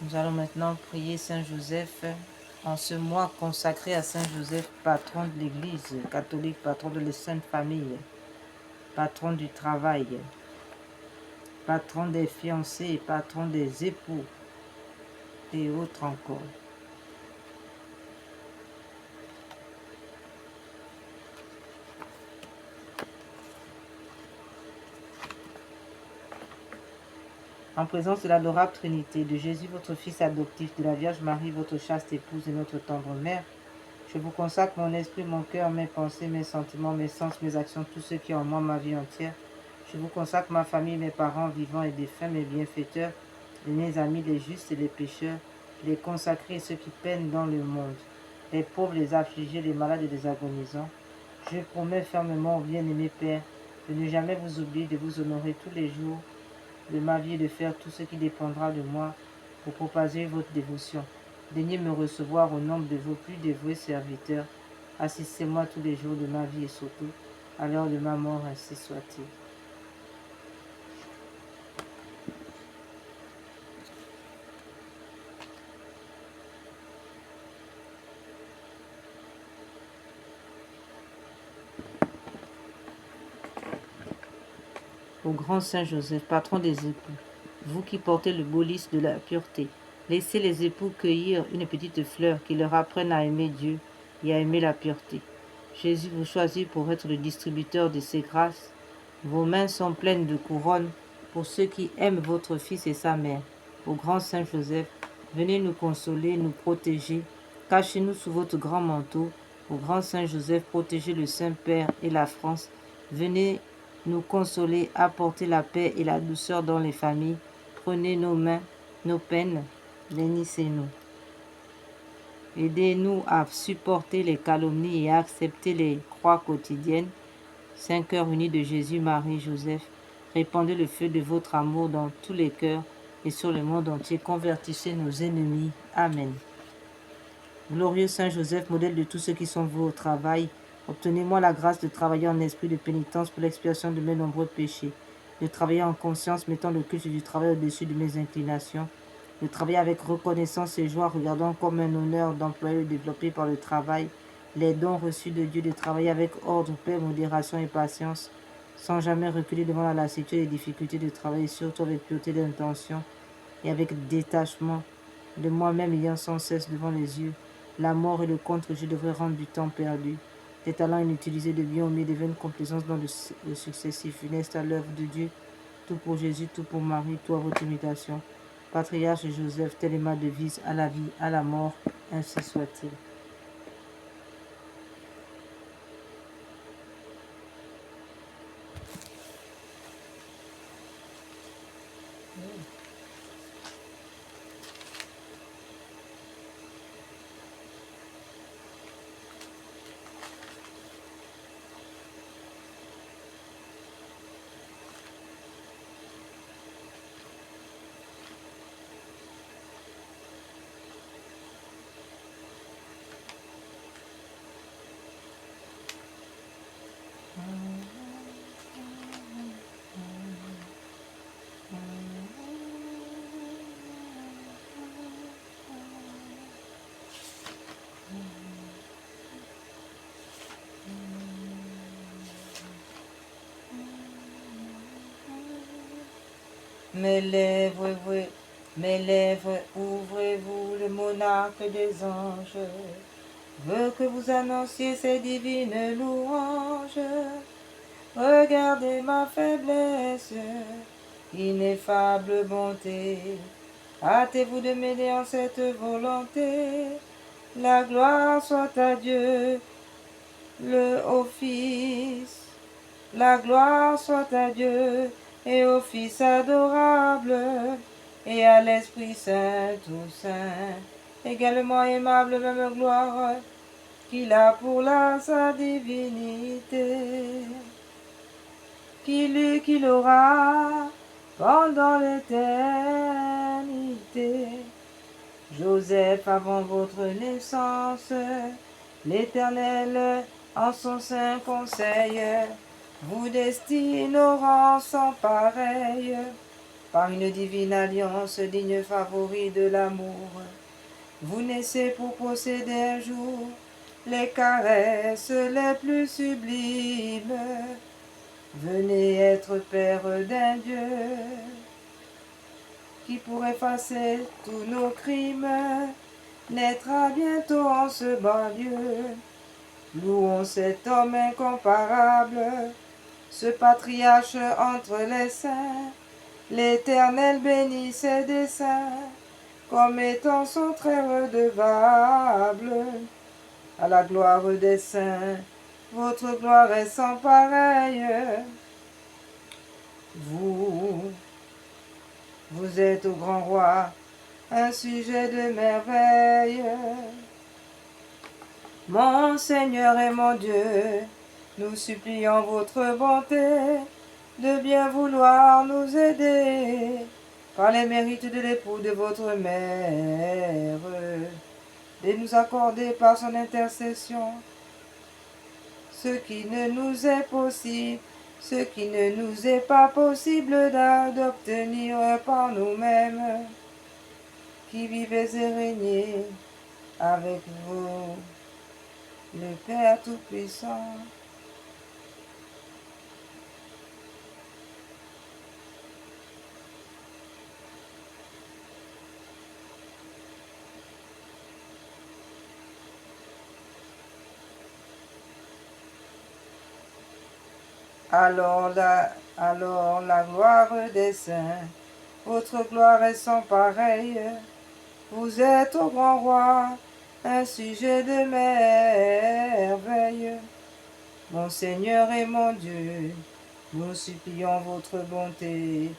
Nous allons maintenant prier Saint Joseph en ce mois consacré à Saint Joseph, patron de l'Église catholique, patron de la Sainte Famille, patron du travail, patron des fiancés, patron des époux et autres encore. En présence de l'adorable Trinité, de Jésus, votre Fils adoptif, de la Vierge Marie, votre chaste épouse et notre tendre mère, je vous consacre mon esprit, mon cœur, mes pensées, mes sentiments, mes sens, mes actions, tout ce qui est en moi, ma vie entière. Je vous consacre ma famille, mes parents vivants et défunts, mes bienfaiteurs, mes amis, les justes et les pécheurs, les consacrés et ceux qui peinent dans le monde, les pauvres, les affligés, les malades et les agonisants. Je promets fermement au bien-aimé Père de ne jamais vous oublier, de vous honorer tous les jours de ma vie et de faire tout ce qui dépendra de moi pour propager votre dévotion. Daignez me recevoir au nombre de vos plus dévoués serviteurs. Assistez-moi tous les jours de ma vie et surtout à l'heure de ma mort, ainsi soit-il. Au grand Saint Joseph, patron des époux, vous qui portez le beau lys de la pureté, Laissez les époux cueillir une petite fleur qui leur apprenne à aimer Dieu et à aimer la pureté. Jésus vous choisit pour être le distributeur de ses grâces. Vos mains sont pleines de couronnes pour ceux qui aiment votre Fils et sa mère. Ô grand Saint Joseph, venez nous consoler, nous protéger. Cachez-nous sous votre grand manteau. Ô grand Saint Joseph, protégez le Saint-Père et la France. Venez nous consoler, apporter la paix et la douceur dans les familles. Prenez nos mains, nos peines, bénissez-nous. Aidez-nous à supporter les calomnies et à accepter les croix quotidiennes. Saint cœur uni de Jésus, Marie, Joseph, répandez le feu de votre amour dans tous les cœurs et sur le monde entier. Convertissez nos ennemis. Amen. Glorieux Saint Joseph, modèle de tous ceux qui sont voués au travail, obtenez-moi la grâce de travailler en esprit de pénitence pour l'expiation de mes nombreux péchés, de travailler en conscience, mettant le culte du travail au-dessus de mes inclinations, de travailler avec reconnaissance et joie, regardant comme un honneur d'employer ou développer par le travail les dons reçus de Dieu, de travailler avec ordre, paix, modération et patience, sans jamais reculer devant la lassitude et les difficultés de travailler, surtout avec pureté d'intention et avec détachement de moi-même ayant sans cesse devant les yeux la mort et le compte que je devrais rendre du temps perdu, des talents inutilisés de bien au milieu des vaines complaisances dans le succès si funeste à l'œuvre de Dieu, tout pour Jésus, tout pour Marie, tout à votre imitation. Patriarche Joseph, telle est ma devise, à la vie, à la mort, ainsi soit-il. Mes lèvres, ouvrez-vous, le monarque des anges, veut que vous annonciez ces divines louanges. Regardez ma faiblesse, ineffable bonté, hâtez-vous de m'aider en cette volonté. La gloire soit à Dieu, le haut Fils, la gloire soit à Dieu, et au Fils adorable, et à l'Esprit Saint tout saint, également aimable, même gloire qu'il a pour sa divinité, qu'il aura pendant l'éternité. Joseph, avant votre naissance, l'Éternel, en son saint conseil, vous destine au rang sans pareil, par une divine alliance digne favori de l'amour. Vous naissez pour posséder un jour les caresses les plus sublimes. Venez être père d'un Dieu qui pour effacer tous nos crimes naîtra bientôt en ce bas lieu. Louons cet homme incomparable, ce patriarche entre les saints. L'Éternel bénit ses desseins, comme étant son très redevable. À la gloire des saints, votre gloire est sans pareille. Vous êtes au grand roi, un sujet de merveille. Mon Seigneur et mon Dieu, nous supplions votre bonté de bien vouloir nous aider par les mérites de l'époux de votre mère, de nous accorder par son intercession ce qui ne nous est possible, ce qui ne nous est pas possible d'obtenir par nous-mêmes, qui vivez et régnez avec vous, le Père Tout-Puissant. alors la gloire des saints, votre gloire est sans pareille. Vous êtes au grand roi, un sujet de merveille. Mon Seigneur et mon Dieu, nous supplions votre bonté,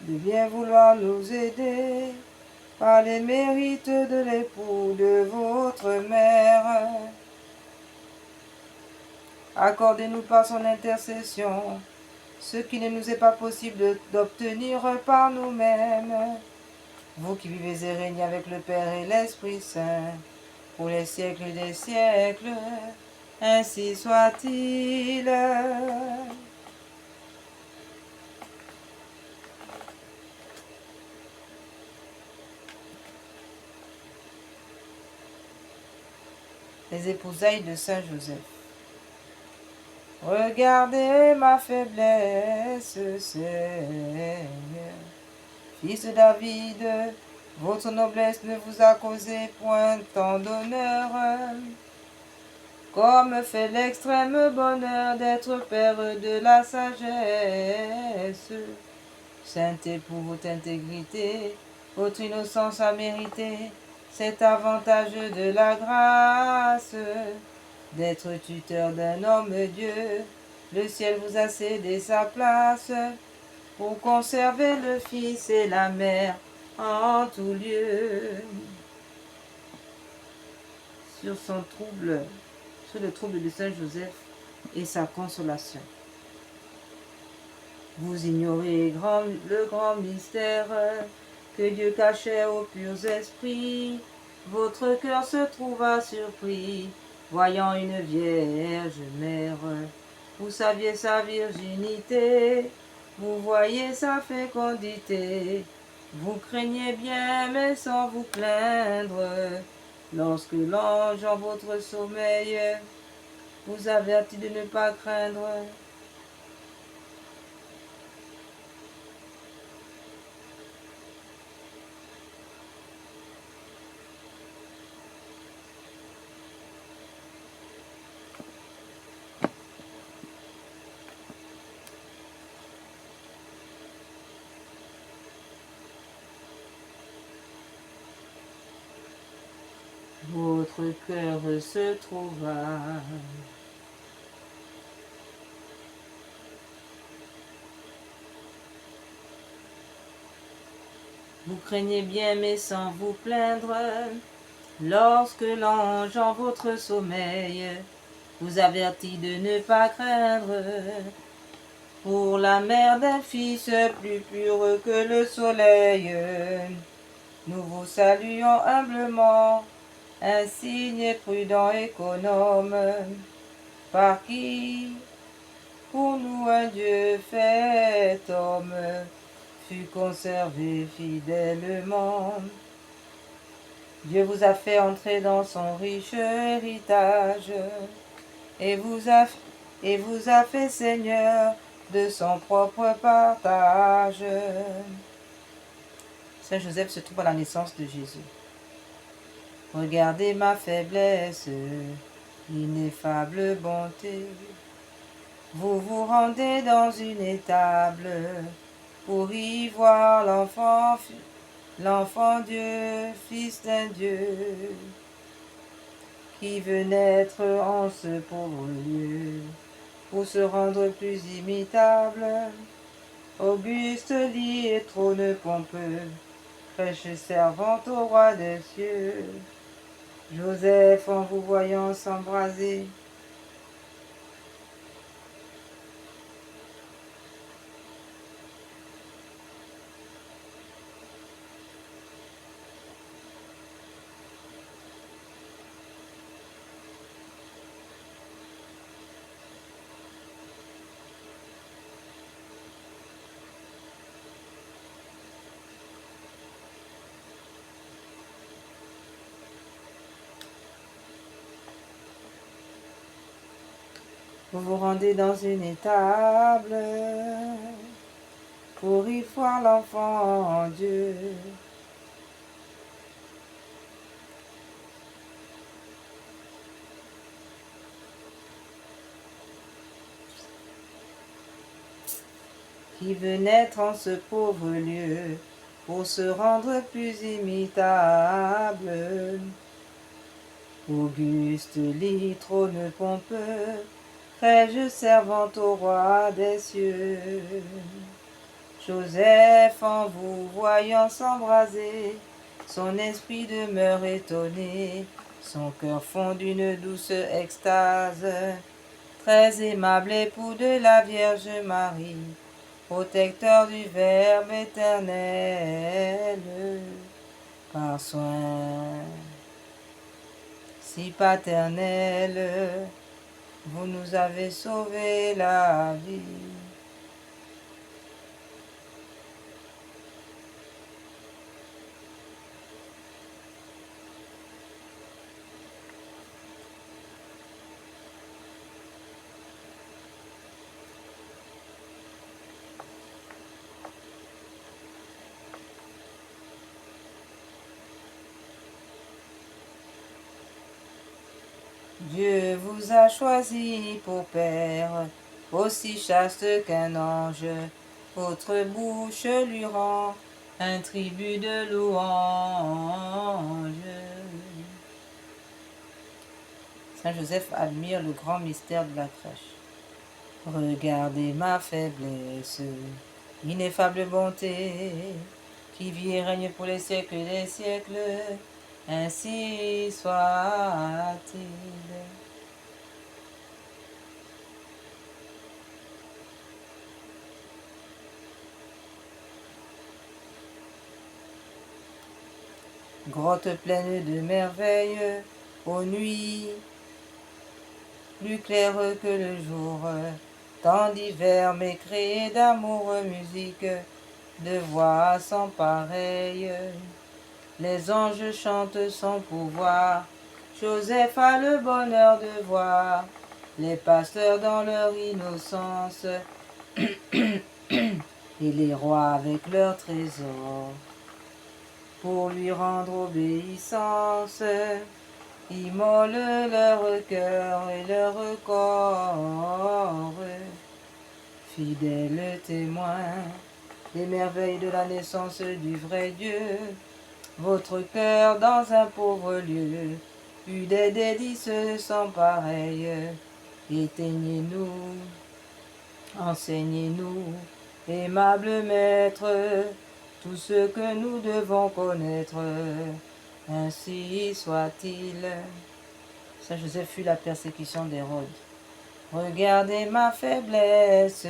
de bien vouloir nous aider par les mérites de l'époux de votre mère. Accordez-nous par son intercession ce qui ne nous est pas possible d'obtenir par nous-mêmes. Vous qui vivez et régnez avec le Père et l'Esprit Saint, pour les siècles des siècles, ainsi soit-il. Les épousailles de Saint Joseph. Regardez ma faiblesse, Seigneur. Fils de David, votre noblesse ne vous a causé point tant d'honneur, comme fait l'extrême bonheur d'être père de la sagesse. Sainteté pour votre intégrité, votre innocence a mérité cet avantage de la grâce d'être tuteur d'un homme Dieu. Le ciel vous a cédé sa place pour conserver le Fils et la Mère en tout lieu. Sur le trouble de Saint Joseph et sa consolation. Vous ignorez le grand mystère que Dieu cachait aux purs esprits. Votre cœur se trouva surpris, voyant une vierge mère. Vous saviez sa virginité, vous voyez sa fécondité. Vous craignez bien, mais sans vous plaindre, lorsque l'ange en votre sommeil vous avertit de ne pas craindre. Votre cœur se trouva Vous craignez bien, mais sans vous plaindre, lorsque l'ange en votre sommeil vous avertit de ne pas craindre. Pour la mère d'un fils plus pur que le soleil, nous vous saluons humblement, insigne, prudent, économe, par qui, pour nous un Dieu fait homme, fut conservé fidèlement. Dieu vous a fait entrer dans son riche héritage et vous a fait Seigneur de son propre partage. Saint Joseph se trouve à la naissance de Jésus. Regardez ma faiblesse, l'ineffable bonté. Vous vous rendez dans une étable pour y voir l'enfant Dieu, Fils d'un Dieu, qui veut naître en ce pauvre lieu, pour se rendre plus imitable. Auguste lit et trône pompeux, fraîche servante au roi des cieux. Joseph, en vous voyant s'embraser, vous vous rendez dans une étable pour y voir l'enfant en Dieu. qui veut naître en ce pauvre lieu, pour se rendre plus imitable. Auguste lit, trône pompeux, crée-je servante au roi des cieux. Joseph, en vous voyant s'embraser, son esprit demeure étonné, son cœur fond d'une douce extase. Très aimable époux de la Vierge Marie, protecteur du Verbe éternel, par soin si paternel, vous nous avez sauvé la vie. Dieu vous a choisi pour père, aussi chaste qu'un ange. Votre bouche lui rend un tribut de louange. Saint Joseph admire le grand mystère de la crèche. Regardez ma faiblesse, ineffable bonté, qui vit et règne pour les siècles des siècles. Ainsi soit-il. Grotte pleine de merveilles, aux nuits plus claires que le jour, tant divers mais créés d'amour, musique, de voix sans pareille. Les anges chantent son pouvoir, Joseph a le bonheur de voir les pasteurs dans leur innocence et les rois avec leurs trésors. Pour lui rendre obéissance, immolent leur cœur et leur corps. Fidèles témoins des merveilles de la naissance du vrai Dieu, votre cœur dans un pauvre lieu, eut des délices sans pareil. Éteignez-nous, enseignez-nous, aimable maître, tout ce que nous devons connaître, ainsi soit-il. Saint Joseph fut la persécution d'Hérode. Regardez ma faiblesse,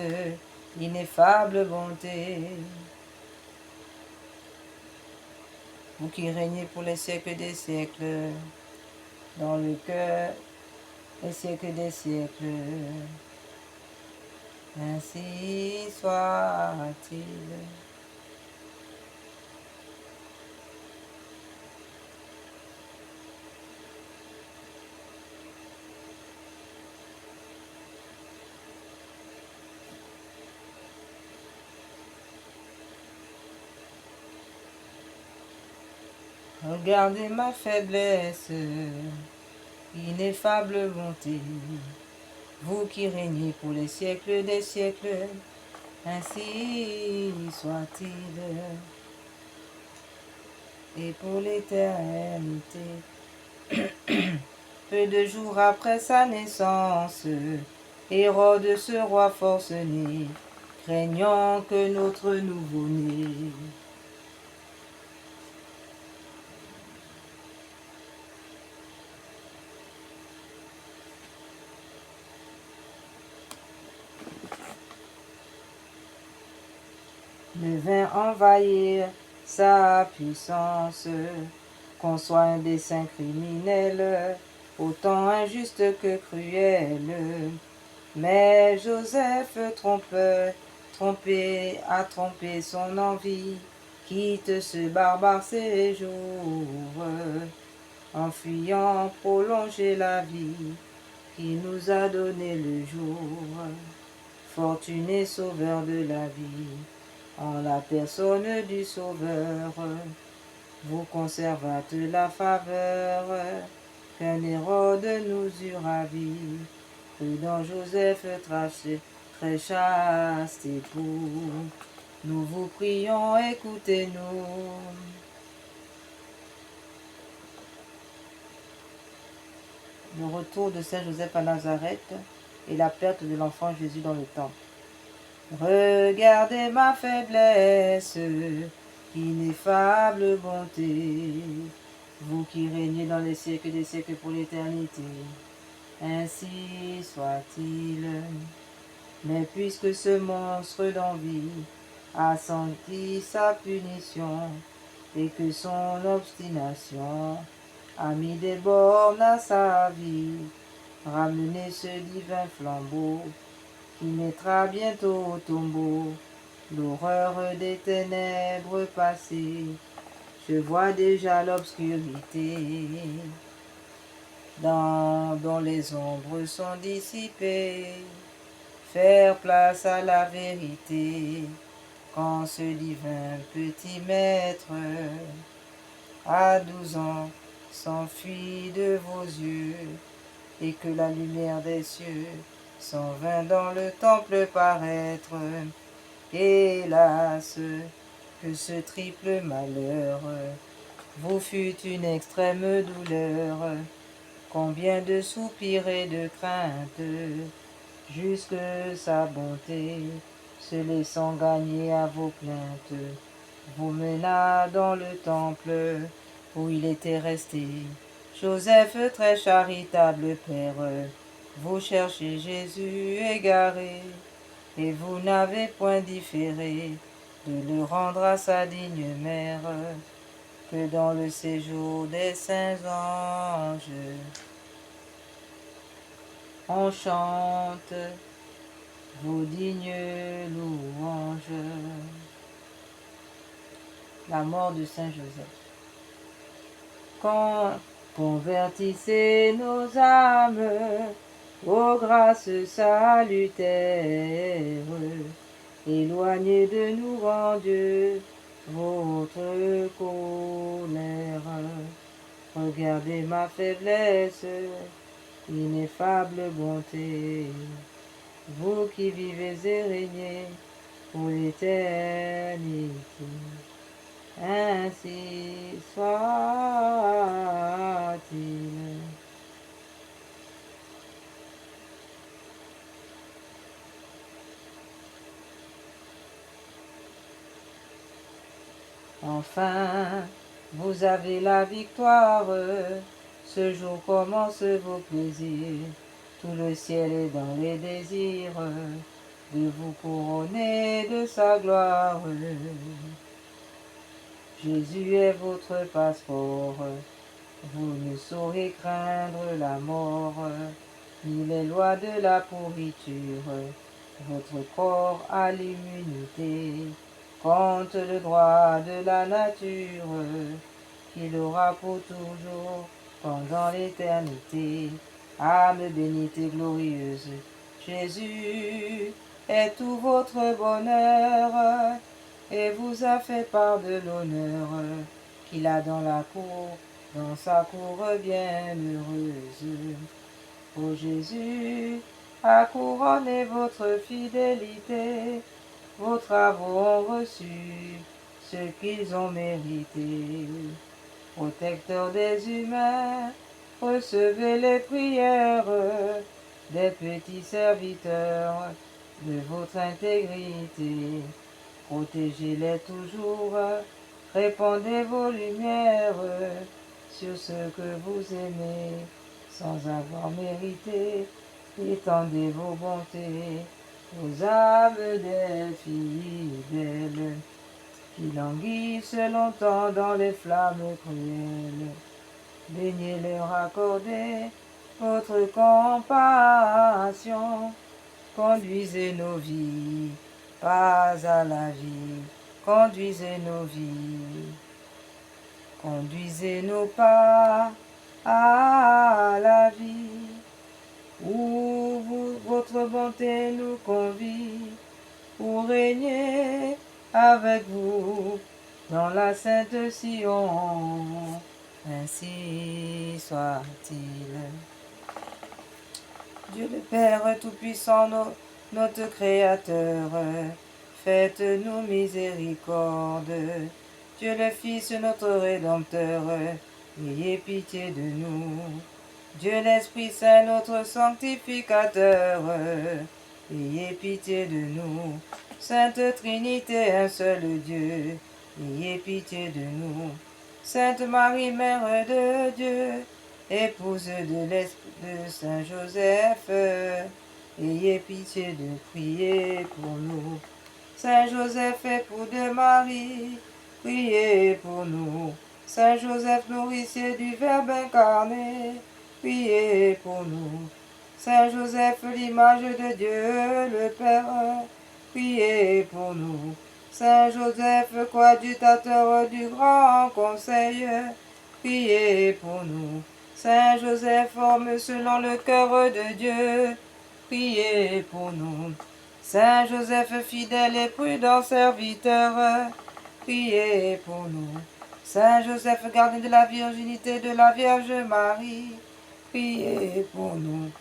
ineffable bonté. Vous qui régnez pour les siècles des siècles, dans le cœur des siècles des siècles, ainsi soit-il. Regardez ma faiblesse, ineffable bonté, vous qui régnez pour les siècles des siècles, ainsi soit-il, et pour l'éternité. Peu de jours après sa naissance, Hérode, ce roi forcené, craignant que notre nouveau-né ne vint envahir sa puissance, qu'on soit un dessein criminel, autant injuste que cruel. Mais Joseph a trompé son envie, quitte ce barbare séjour, en fuyant prolonger la vie qui nous a donné le jour. Fortuné sauveur de la vie, en la personne du Sauveur, vous conservâtes la faveur qu'un Hérode nous eut ravi. Prudent Joseph très chaste époux, nous vous prions, écoutez-nous. Le retour de Saint Joseph à Nazareth et la perte de l'enfant Jésus dans le temple. Regardez ma faiblesse, ineffable bonté, vous qui régnez dans les siècles des siècles pour l'éternité. Ainsi soit-il. Mais puisque ce monstre d'envie a senti sa punition et que son obstination a mis des bornes à sa vie, ramenez ce divin flambeau qui mettra bientôt au tombeau l'horreur des ténèbres passées. Je vois déjà l'obscurité dont les ombres sont dissipées, faire place à la vérité quand ce divin petit maître à 12 ans s'enfuit de vos yeux et que la lumière des cieux s'en vint dans le temple paraître. Hélas, que ce triple malheur vous fut une extrême douleur, combien de soupirs et de craintes, jusque sa bonté, se laissant gagner à vos plaintes, vous mena dans le temple où il était resté. Joseph, très charitable père, vous cherchez Jésus égaré, et vous n'avez point différé de le rendre à sa digne mère, que dans le séjour des saints anges, on chante vos dignes louanges. La mort de Saint Joseph. Convertissez nos âmes aux grâces salutaires, éloignez de nous, grand Dieu, votre colère. Regardez ma faiblesse, ineffable bonté, vous qui vivez et régnez pour l'éternité. Ainsi soit-il. Enfin, vous avez la victoire, ce jour commence vos plaisirs, tout le ciel est dans les désirs de vous couronner de sa gloire. Jésus est votre passeport, vous ne saurez craindre la mort, ni les lois de la pourriture, votre corps a l'immunité contre le droit de la nature, qu'il aura pour toujours pendant l'éternité. Âme bénite et glorieuse, Jésus est tout votre bonheur, et vous a fait part de l'honneur qu'il a dans la cour, dans sa cour bienheureuse. Ô Jésus a couronné votre fidélité, vos travaux ont reçu ce qu'ils ont mérité. Protecteur des humains, recevez les prières des petits serviteurs de votre intégrité. Protégez-les toujours, répandez vos lumières sur ceux que vous aimez, sans avoir mérité. Étendez vos bontés aux âmes des fidèles, qui languissent longtemps dans les flammes cruelles. Daignez leur accorder votre compassion, conduisez nos vies pas à la vie, conduisez nos vies, conduisez nos pas à la vie, où votre bonté nous convie, pour régner avec vous dans la sainte Sion. Ainsi soit-il. Dieu le Père Tout-Puissant, notre Créateur, faites-nous miséricorde. Dieu le Fils, notre Rédempteur, ayez pitié de nous. Dieu l'Esprit Saint, notre sanctificateur, ayez pitié de nous. Sainte Trinité, un seul Dieu, ayez pitié de nous. Sainte Marie, Mère de Dieu, épouse de Saint Joseph, ayez pitié de prier pour nous. Saint Joseph, époux de Marie, priez pour nous. Saint Joseph, nourricier du Verbe incarné, priez pour nous. Saint Joseph, l'image de Dieu, le Père, priez pour nous. Saint Joseph, coadjutateur du grand conseil, priez pour nous. Saint Joseph, forme selon le cœur de Dieu, priez pour nous. Saint Joseph, fidèle et prudent serviteur, priez pour nous. Saint Joseph, gardien de la virginité de la Vierge Marie, priez pour nous.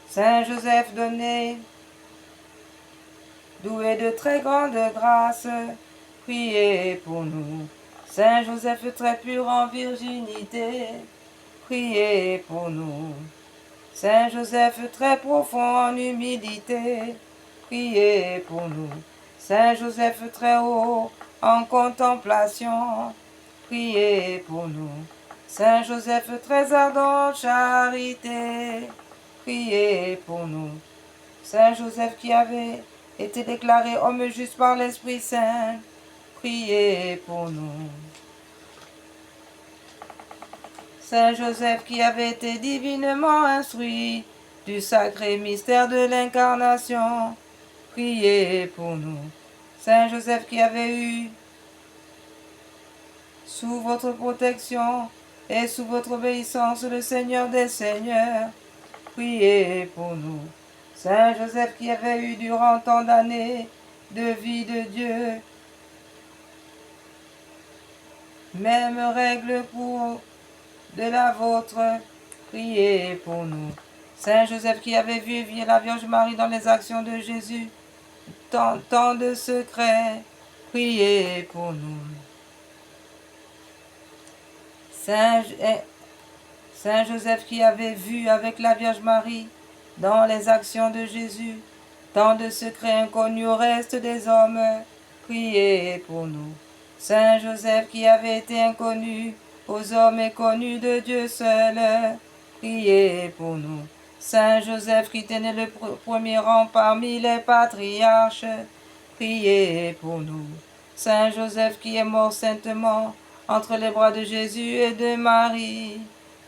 Saint Joseph, doué de très grande grâce, priez pour nous. Saint Joseph, très pur en virginité, priez pour nous. Saint Joseph, très profond en humilité, priez pour nous. Saint Joseph, très haut en contemplation, priez pour nous. Saint Joseph, très ardent en charité, priez pour nous. Saint Joseph, qui avait été déclaré homme juste par l'Esprit Saint, priez pour nous. Saint Joseph, qui avait été divinement instruit du sacré mystère de l'incarnation, priez pour nous. Saint Joseph, qui avait eu sous votre protection et sous votre obéissance le Seigneur des Seigneurs, priez pour nous. Saint Joseph, qui avait eu durant tant d'années de vie de Dieu, même règle pour de la vôtre, priez pour nous. Saint Joseph, qui avait vu vivre la Vierge Marie dans les actions de Jésus, tant de secrets, priez pour nous. Saint Joseph, qui avait vu avec la Vierge Marie dans les actions de Jésus, tant de secrets inconnus au reste des hommes, priez pour nous. Saint Joseph, qui avait été inconnu aux hommes et connu de Dieu seul, priez pour nous. Saint Joseph, qui tenait le premier rang parmi les patriarches, priez pour nous. Saint Joseph, qui est mort saintement entre les bras de Jésus et de Marie,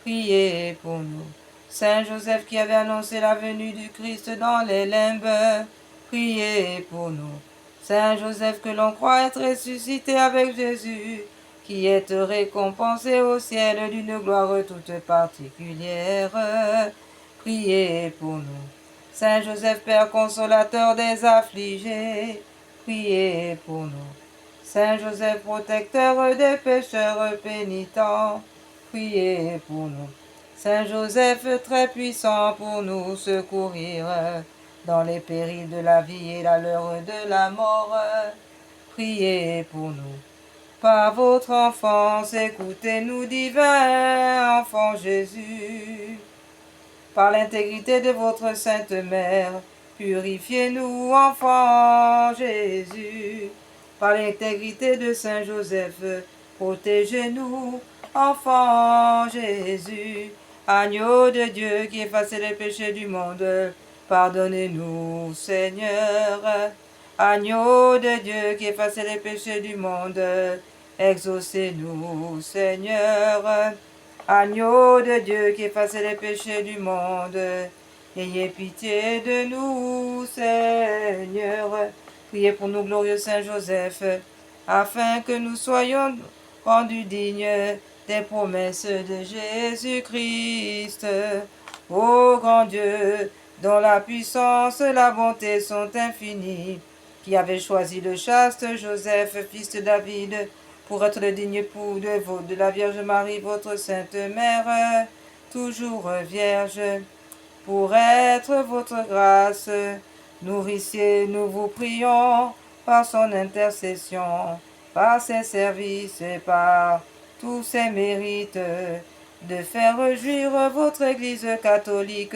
priez pour nous. Saint Joseph, qui avait annoncé la venue du Christ dans les limbes, priez pour nous. Saint Joseph, que l'on croit être ressuscité avec Jésus, qui est récompensé au ciel d'une gloire toute particulière, priez pour nous. Saint Joseph, Père consolateur des affligés, priez pour nous. Saint Joseph, protecteur des pécheurs pénitents, priez pour nous. Saint Joseph, très puissant pour nous secourir dans les périls de la vie et à l'heure de la mort, priez pour nous. Par votre enfance, écoutez-nous, divin enfant Jésus. Par l'intégrité de votre Sainte Mère, purifiez-nous, enfant Jésus. Par l'intégrité de Saint Joseph, protégez-nous, enfant Jésus. Agneau de Dieu qui efface les péchés du monde, pardonnez-nous, Seigneur. Agneau de Dieu qui efface les péchés du monde, exaucez-nous, Seigneur. Agneau de Dieu qui efface les péchés du monde, ayez pitié de nous, Seigneur. Priez pour nous, glorieux Saint Joseph, afin que nous soyons rendus dignes des promesses de Jésus-Christ. Ô grand Dieu, dont la puissance et la bonté sont infinies, qui avait choisi le chaste Joseph, fils de David, pour être le digne époux de la Vierge Marie, votre Sainte Mère, toujours Vierge. pour être votre grâce. Nourrissez, nous vous prions, par son intercession, par ses services et par tous ses mérites, de faire jouir votre Église catholique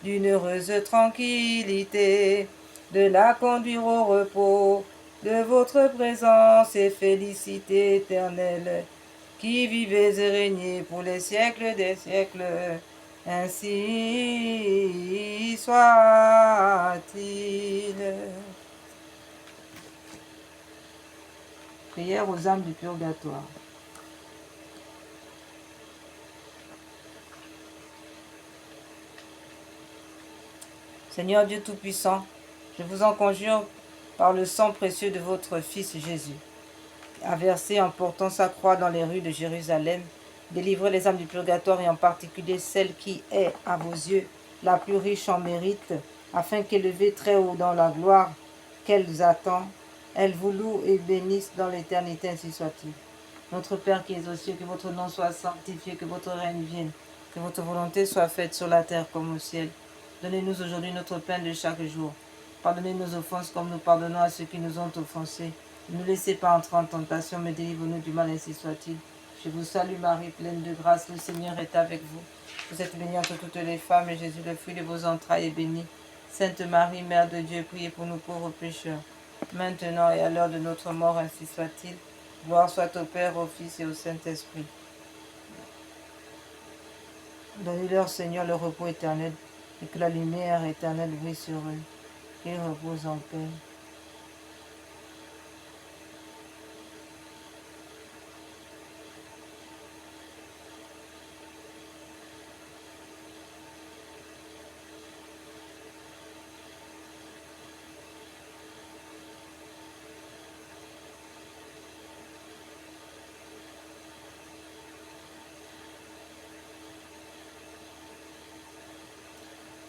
d'une heureuse tranquillité, de la conduire au repos de votre présence et félicité éternelle, qui vivez et régnez pour les siècles des siècles. Ainsi soit-il. Prière aux âmes du purgatoire. Seigneur Dieu Tout-Puissant, je vous en conjure par le sang précieux de votre Fils Jésus, a versé en portant sa croix dans les rues de Jérusalem, délivrez les âmes du purgatoire et en particulier celle qui est, à vos yeux, la plus riche en mérite, afin qu'élevées très haut dans la gloire qu'elles attendent, elles vous louent et bénissent dans l'éternité, ainsi soit-il. Notre Père qui es aux cieux, que votre nom soit sanctifié, que votre règne vienne, que votre volonté soit faite sur la terre comme au ciel. Donnez-nous aujourd'hui notre pain de chaque jour. Pardonnez nos offenses comme nous pardonnons à ceux qui nous ont offensés. Ne nous laissez pas entrer en tentation, mais délivre-nous du mal, ainsi soit-il. Je vous salue Marie, pleine de grâce, le Seigneur est avec vous. Vous êtes bénie entre toutes les femmes, et Jésus, le fruit de vos entrailles, est béni. Sainte Marie, Mère de Dieu, priez pour nous pauvres pécheurs, maintenant et à l'heure de notre mort, ainsi soit-il. Gloire soit au Père, au Fils et au Saint-Esprit. Donnez-leur, Seigneur, le repos éternel, et que la lumière éternelle brille sur eux. Qu'ils reposent en paix.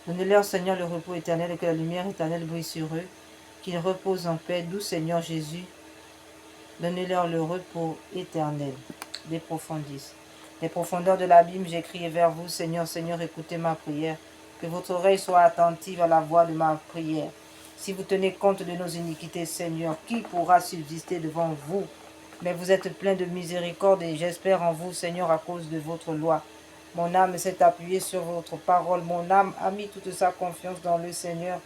Donnez-leur, Seigneur, le repos éternel et que la lumière éternelle brille sur eux, qu'ils reposent en paix. Doux Seigneur Jésus, donnez-leur le repos éternel. Des profondis. Les profondeurs de l'abîme, j'ai crié vers vous, Seigneur, Seigneur, écoutez ma prière. Que votre oreille soit attentive à la voix de ma prière. Si vous tenez compte de nos iniquités, Seigneur, qui pourra subsister devant vous? Mais vous êtes plein de miséricorde et j'espère en vous, Seigneur, à cause de votre loi. Mon âme s'est appuyée sur votre parole. Mon âme a mis toute sa confiance dans le Seigneur.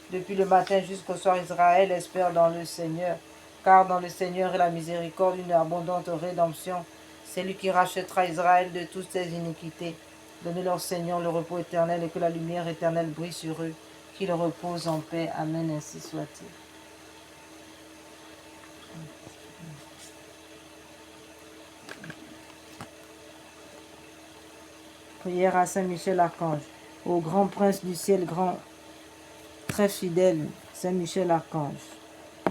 Depuis le matin jusqu'au soir, Israël espère dans le Seigneur. Car dans le Seigneur est la miséricorde, une abondante rédemption. C'est lui qui rachètera Israël de toutes ses iniquités. Donnez-leur, Seigneur, le repos éternel et que la lumière éternelle brille sur eux. Qu'ils reposent en paix. Amen, ainsi soit-il. Prière à Saint Michel Archange. Au grand prince du ciel, grand, très fidèle, Saint Michel Archange.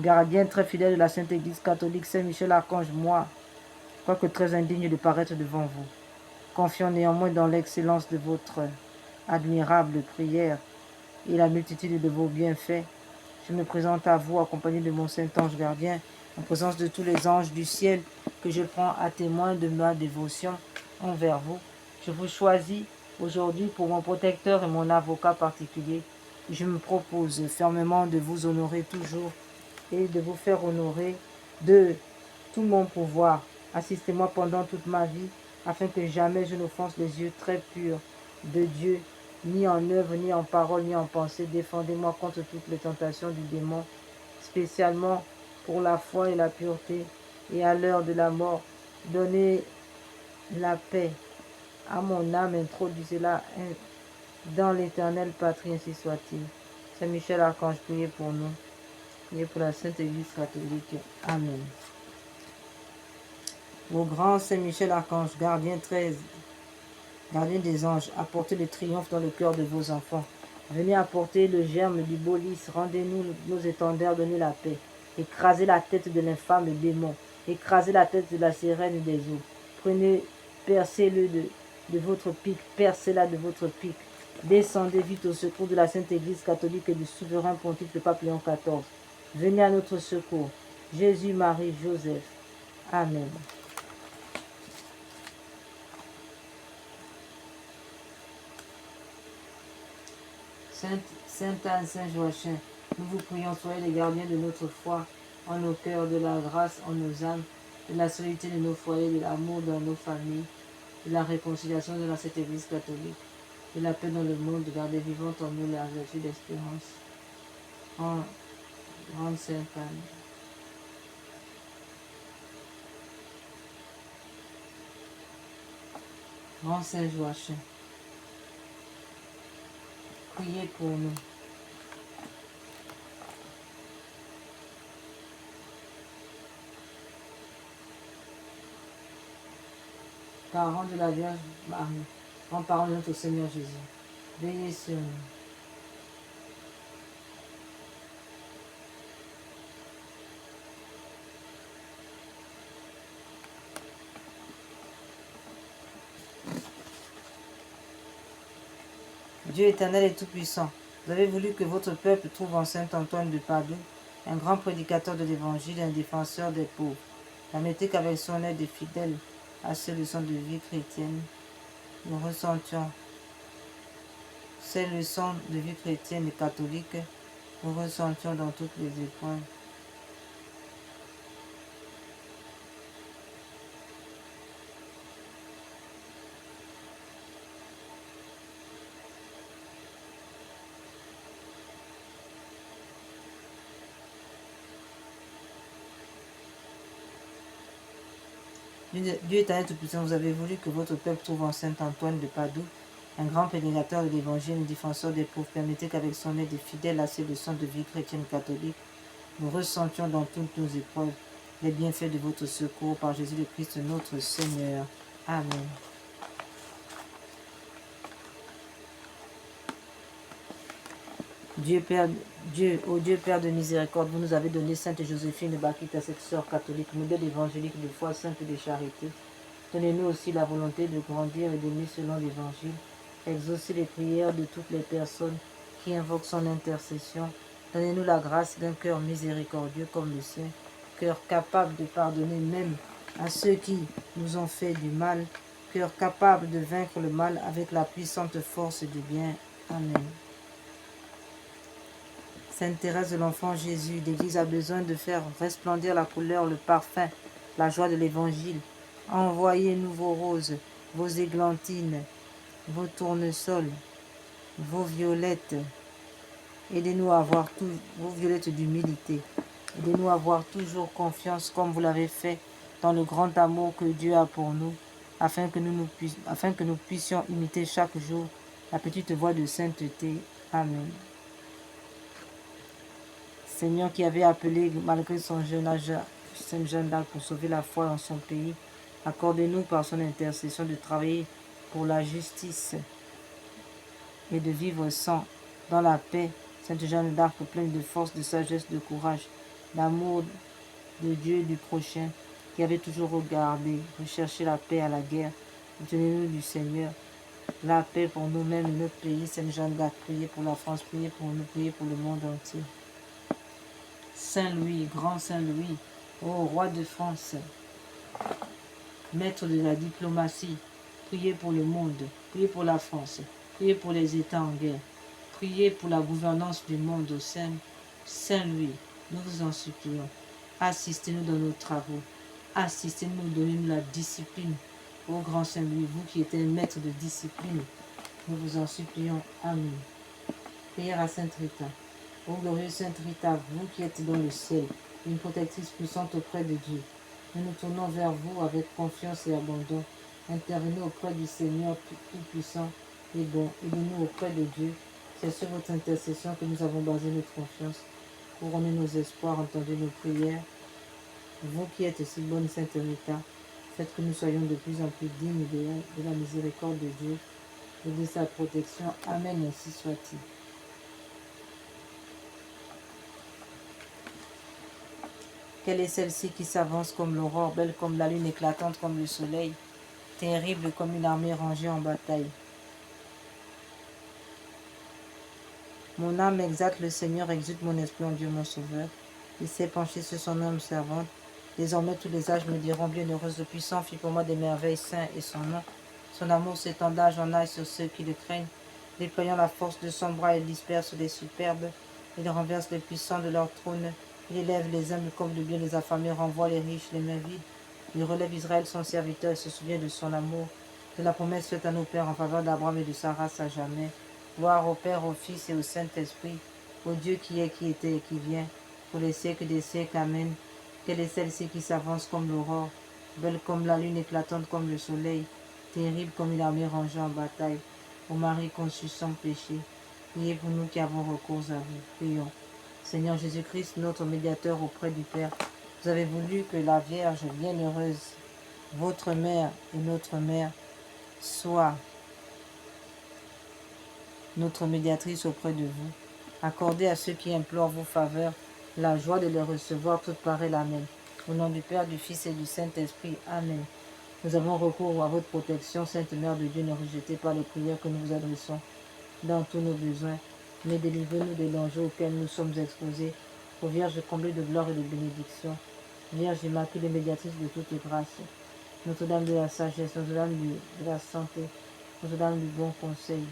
Gardien très fidèle de la Sainte Église catholique, Saint Michel Archange, moi, quoique très indigne de paraître devant vous, confiant néanmoins dans l'excellence de votre admirable prière et la multitude de vos bienfaits, je me présente à vous accompagné de mon Saint-Ange gardien, en présence de tous les anges du ciel, que je prends à témoin de ma dévotion envers vous. Je vous choisis aujourd'hui pour mon protecteur et mon avocat particulier. Je me propose fermement de vous honorer toujours et de vous faire honorer de tout mon pouvoir. Assistez-moi pendant toute ma vie, afin que jamais je n'offense les yeux très purs de Dieu, ni en œuvre, ni en parole, ni en pensée. Défendez-moi contre toutes les tentations du démon, spécialement pour la foi et la pureté, et à l'heure de la mort. Donnez la paix à mon âme, introduisez-la dans l'éternelle patrie, ainsi soit-il. Saint Michel Archange, priez pour nous. Priez pour la Sainte Église catholique. Amen. Au grand Saint Michel Archange, gardien des anges, apportez le triomphe dans le cœur de vos enfants. Venez apporter le germe du beau lys, rendez-nous nos étendards, donnez la paix. Écrasez la tête de l'infâme démon, écrasez la tête de la sirène des eaux. Prenez, percez-le de votre pic, percez-la de votre pic. Descendez vite au secours de la Sainte Église catholique et du souverain pontife le pape Léon XIV. Venez à notre secours. Jésus, Marie, Joseph. Amen. Sainte Anne, Saint Joachim, nous vous prions, soyez les gardiens de notre foi, en nos cœurs, de la grâce en nos âmes, de la solitude de nos foyers, de l'amour dans nos familles, de la réconciliation de cette Église catholique, de la paix dans le monde, de garder vivante en nous la vertu d'espérance. En grande Sainte Anne. Grand Saint Joachim, priez pour nous. Parents de la Vierge Marie, en parole de notre Seigneur Jésus, veillez sur nous. Dieu éternel et tout-puissant, vous avez voulu que votre peuple trouve en Saint Antoine de Padoue un grand prédicateur de l'Évangile et un défenseur des pauvres. Permettez qu'avec son aide et fidèle à ces leçons de vie chrétienne, nous ressentions ces leçons de vie chrétienne et catholique, nous ressentions dans toutes les épreuves. Dieu éternel tout-puissant, vous avez voulu que votre peuple trouve en Saint Antoine de Padoue un grand prédicateur de l'Évangile, un défenseur des pauvres. Permettez qu'avec son aide et fidèle à ces leçons de vie chrétienne catholique, nous ressentions dans toutes nos épreuves les bienfaits de votre secours par Jésus le Christ notre Seigneur. Amen. Dieu Père de miséricorde, vous nous avez donné Sainte Joséphine Bakita, cette sœur catholique, modèle évangélique de foi sainte et de charité. Donnez-nous aussi la volonté de grandir et d'aimer selon l'Évangile. Exaucez les prières de toutes les personnes qui invoquent son intercession. Donnez-nous la grâce d'un cœur miséricordieux comme le sien, cœur capable de pardonner même à ceux qui nous ont fait du mal, cœur capable de vaincre le mal avec la puissante force du bien. Amen. Sainte Thérèse de l'Enfant Jésus, l'Église a besoin de faire resplendir la couleur, le parfum, la joie de l'Évangile. Envoyez-nous vos roses, vos églantines, vos tournesols, vos violettes. Aidez-nous à avoir vos violettes d'humilité. Aidez-nous à avoir toujours confiance comme vous l'avez fait dans le grand amour que Dieu a pour nous, afin que nous puissions imiter chaque jour la petite voix de sainteté. Amen. Seigneur qui avait appelé malgré son jeune âge Sainte Jeanne d'Arc pour sauver la foi dans son pays, accordez-nous par son intercession de travailler pour la justice et de vivre dans la paix. Sainte Jeanne d'Arc pleine de force, de sagesse, de courage, d'amour de Dieu et du prochain, qui avait toujours recherché la paix à la guerre. Tenez-nous du Seigneur, la paix pour nous-mêmes et notre pays. Sainte Jeanne d'Arc, priez pour la France, priez pour nous, priez pour le monde entier. Saint Louis, grand Saint Louis, ô roi de France, maître de la diplomatie, priez pour le monde, priez pour la France, priez pour les États en guerre, priez pour la gouvernance du monde au sein. Saint Louis, nous vous en supplions, assistez-nous dans nos travaux, assistez-nous, donnez-nous la discipline. Ô grand Saint Louis, vous qui êtes un maître de discipline, nous vous en supplions. Amen. Prière à Sainte Rita. Ô glorieuse Sainte Rita, vous qui êtes dans le ciel, une protectrice puissante auprès de Dieu, nous nous tournons vers vous avec confiance et abandon. Intervenez auprès du Seigneur tout-puissant et bon. Aidez-nous auprès de Dieu. C'est sur votre intercession que nous avons basé notre confiance. Couronnez nos espoirs, entendez nos prières. Vous qui êtes si bonne Sainte Rita, faites que nous soyons de plus en plus dignes de la miséricorde de Dieu et de sa protection. Amen, ainsi soit-il. Quelle est celle-ci qui s'avance comme l'aurore, belle comme la lune, éclatante comme le soleil, terrible comme une armée rangée en bataille? Mon âme exalte le Seigneur, exulte mon esprit en Dieu mon Sauveur. Il s'est penché sur son âme servante. Désormais tous les âges me diront, bienheureuse, le puissant fit pour moi des merveilles, saint et son nom. Son amour s'étend d'âge en âge sur ceux qui le craignent. Déployant la force de son bras, il disperse les superbes. Il renverse les puissants de leur trône. Il élève les humbles comme de bien les affamés, renvoie les riches les mains vides. Il relève Israël, son serviteur, et se souvient de son amour, de la promesse faite à nos pères en faveur d'Abraham et de sa race à jamais. Gloire au Père, au Fils et au Saint-Esprit, au Dieu qui est, qui était et qui vient, pour les siècles des siècles. Amen. Quelle est celle-ci qui s'avance comme l'aurore, belle comme la lune, éclatante comme le soleil, terrible comme une armée rangée en bataille. Ô Marie conçue sans péché, priez pour nous qui avons recours à vous. Prions. Seigneur Jésus-Christ, notre médiateur auprès du Père, vous avez voulu que la Vierge bienheureuse, votre mère et notre mère, soit notre médiatrice auprès de vous. Accordez à ceux qui implorent vos faveurs la joie de les recevoir toutes pareilles. Amen. Au nom du Père, du Fils et du Saint-Esprit. Amen. Nous avons recours à votre protection, Sainte Mère de Dieu, ne rejetez pas les prières que nous vous adressons dans tous nos besoins, mais délivrez-nous des dangers auxquels nous sommes exposés. Ô Vierge comblée de gloire et de bénédiction, Vierge immaculée médiatrice de toute grâce, Notre-Dame de la sagesse, Notre-Dame de la santé, Notre-Dame du bon conseil,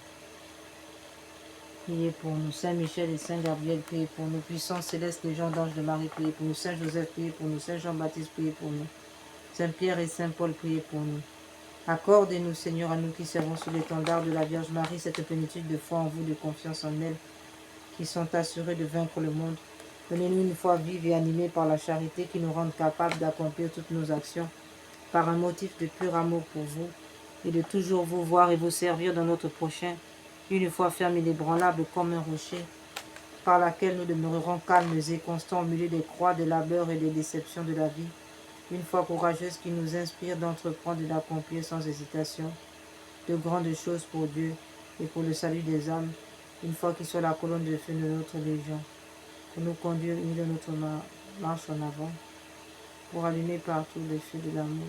priez pour nous. Saint Michel et Saint Gabriel, priez pour nous. Puissants célestes légions d'anges de Marie, priez pour nous. Saint Joseph, priez pour nous. Saint Jean-Baptiste, priez pour nous. Saint Pierre et Saint Paul, priez pour nous. Accordez-nous, Seigneur, à nous qui servons sous l'étendard de la Vierge Marie, cette plénitude de foi en vous, de confiance en elle, qui sont assurés de vaincre le monde. Donnez-nous une foi vive et animée par la charité qui nous rende capables d'accomplir toutes nos actions par un motif de pur amour pour vous et de toujours vous voir et vous servir dans notre prochain, une foi ferme et inébranlable comme un rocher, par laquelle nous demeurerons calmes et constants au milieu des croix, des labeurs et des déceptions de la vie, une foi courageuse qui nous inspire d'entreprendre et d'accomplir sans hésitation de grandes choses pour Dieu et pour le salut des âmes, une foi qui soit la colonne de feu de notre légion, pour nous conduire une de notre marche en avant, pour allumer partout les feux de l'amour.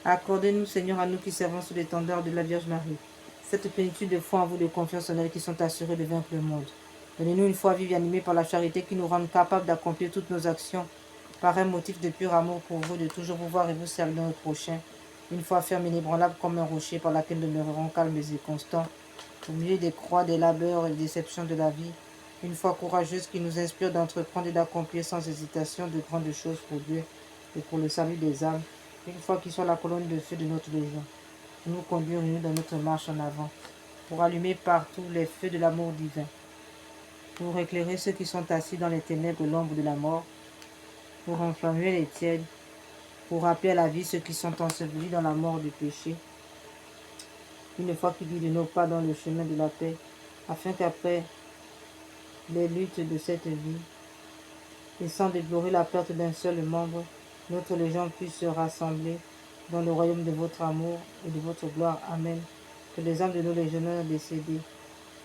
Accordez-nous, Seigneur, à nous qui servons sous l'étendard de la Vierge Marie, cette plénitude de foi en vous, de confiance en elle, qui sont assurés de vaincre le monde. Donnez-nous une foi vive et animée par la charité qui nous rende capables d'accomplir toutes nos actions par un motif de pur amour pour vous, de toujours vous voir et vous servir dans le prochain. Une foi ferme et inébranlable comme un rocher par laquelle nous demeurerons calmes et constants au milieu des croix, des labeurs et des déceptions de la vie. Une foi courageuse qui nous inspire d'entreprendre et d'accomplir sans hésitation de grandes choses pour Dieu et pour le salut des âmes. Une foi qui soit la colonne de feu de notre légion, pour nous conduire unis dans notre marche en avant, pour allumer partout les feux de l'amour divin, pour éclairer ceux qui sont assis dans les ténèbres et l'ombre de la mort, pour enflammer les tièdes, pour rappeler à la vie ceux qui sont ensevelis dans la mort du péché. Une foi qui guide nos pas dans le chemin de la paix, afin qu'après les luttes de cette vie, et sans déplorer la perte d'un seul membre, notre légion puisse se rassembler dans le royaume de votre amour et de votre gloire. Amen. Que les âmes de nos légionnaires décédés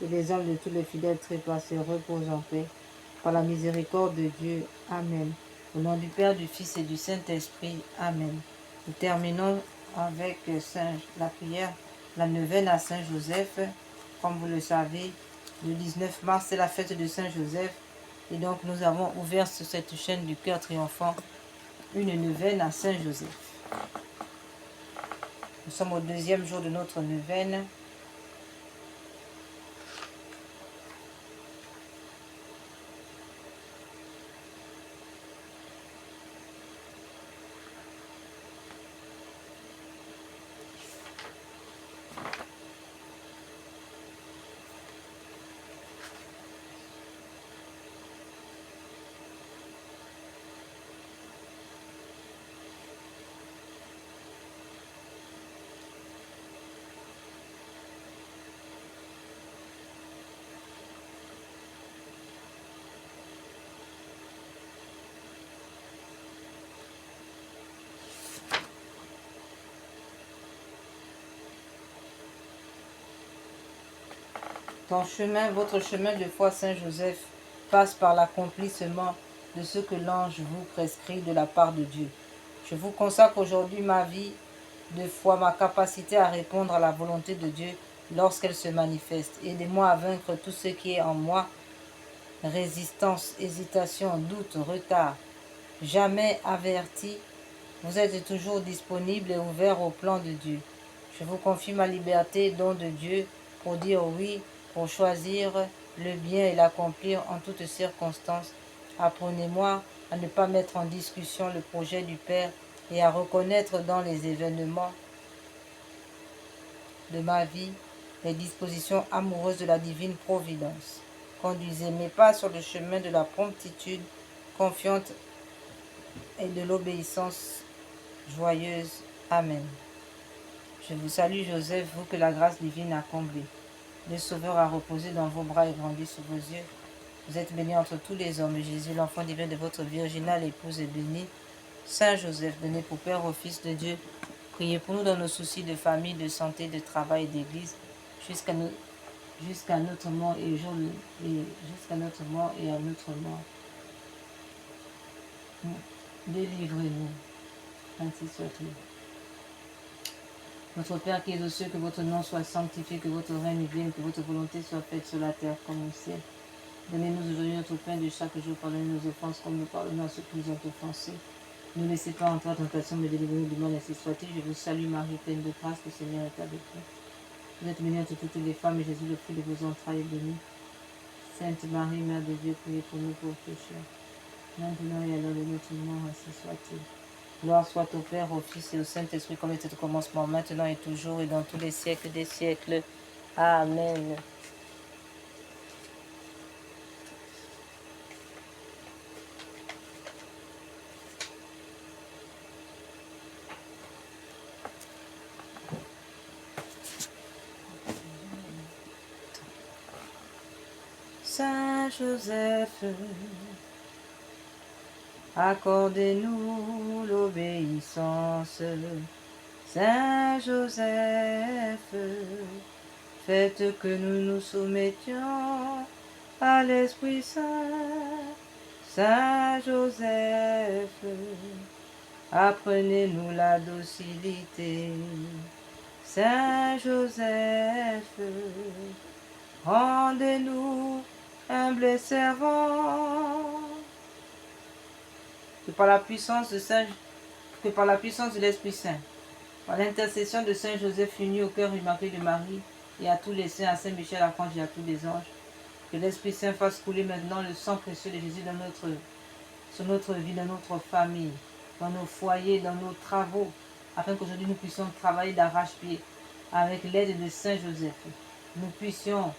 et les âmes de tous les fidèles trépassés reposent en paix par la miséricorde de Dieu. Amen. Au nom du Père, du Fils et du Saint-Esprit. Amen. Nous terminons avec la prière, la neuvaine à Saint Joseph. Comme vous le savez, le 19 mars, c'est la fête de Saint Joseph. Et donc, nous avons ouvert sur cette chaîne du cœur triomphant une neuvaine à Saint Joseph. Nous sommes au 2e jour de notre neuvaine. Ton chemin, votre chemin de foi, Saint Joseph, passe par l'accomplissement de ce que l'ange vous prescrit de la part de Dieu. Je vous consacre aujourd'hui ma vie de foi, ma capacité à répondre à la volonté de Dieu lorsqu'elle se manifeste. Aidez-moi à vaincre tout ce qui est en moi, résistance, hésitation, doute, retard. Jamais averti, vous êtes toujours disponible et ouvert au plan de Dieu. Je vous confie ma liberté, don de Dieu, pour dire oui, pour choisir le bien et l'accomplir en toutes circonstances. Apprenez-moi à ne pas mettre en discussion le projet du Père et à reconnaître dans les événements de ma vie les dispositions amoureuses de la divine providence. Conduisez mes pas sur le chemin de la promptitude confiante et de l'obéissance joyeuse. Amen. Je vous salue Joseph, vous que la grâce divine a comblé. Le Sauveur a reposé dans vos bras et grandi sous vos yeux. Vous êtes béni entre tous les hommes, et Jésus, l'enfant divin de votre virginale épouse, est béni. Saint Joseph, donné pour Père au Fils de Dieu, priez pour nous dans nos soucis de famille, de santé, de travail et d'église, jusqu'à notre mort et jusqu'à notre mort et à notre mort. Délivrez-nous, ainsi soit-il. Notre Père qui es aux cieux, que votre nom soit sanctifié, que votre règne vienne, que votre volonté soit faite sur la terre comme au ciel. Donnez-nous aujourd'hui notre pain de chaque jour, pardonnez nos offenses comme nous pardonnons à ceux qui nous ont offensés. Ne laissez pas entrer en tentation, mais délivrez-nous du mal, ainsi soit-il. Je vous salue Marie, pleine de grâce, le Seigneur est avec vous. Vous êtes bénie entre toutes les femmes, et Jésus, le fruit de vos entrailles, est béni. Sainte Marie, Mère de Dieu, priez pour nous pauvres pécheurs, maintenant et à l'heure de notre mort, ainsi soit-il. Gloire soit au Père, au Fils et au Saint-Esprit, comme il était au commencement, maintenant et toujours, et dans tous les siècles des siècles. Amen. Saint Joseph, accordez-nous l'obéissance. Saint Joseph, faites que nous nous soumettions à l'Esprit Saint. Saint Joseph, apprenez-nous la docilité. Saint Joseph, rendez-nous humbles servants. Que par la puissance de l'Esprit Saint, par l'intercession de Saint Joseph uni au cœur immaculé de Marie et à tous les saints, à Saint Michel Archange et à tous les anges, que l'Esprit Saint fasse couler maintenant le sang précieux de Jésus sur notre vie, dans notre famille, dans nos foyers, dans nos travaux, afin qu'aujourd'hui nous puissions travailler d'arrache-pied avec l'aide de Saint Joseph. Nous puissions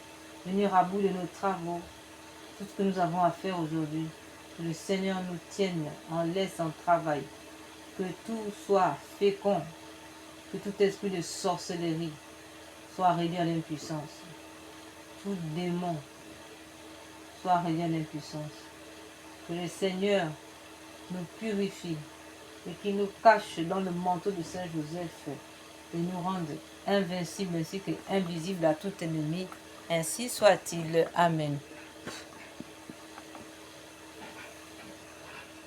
venir à bout de nos travaux, tout ce que nous avons à faire aujourd'hui. Que le Seigneur nous tienne en laisse en travail, que tout soit fécond, que tout esprit de sorcellerie soit réduit à l'impuissance, tout démon soit réduit à l'impuissance, que le Seigneur nous purifie et qu'il nous cache dans le manteau de Saint Joseph et nous rende invincibles ainsi qu'invisibles à tout ennemi. Ainsi soit-il. Amen.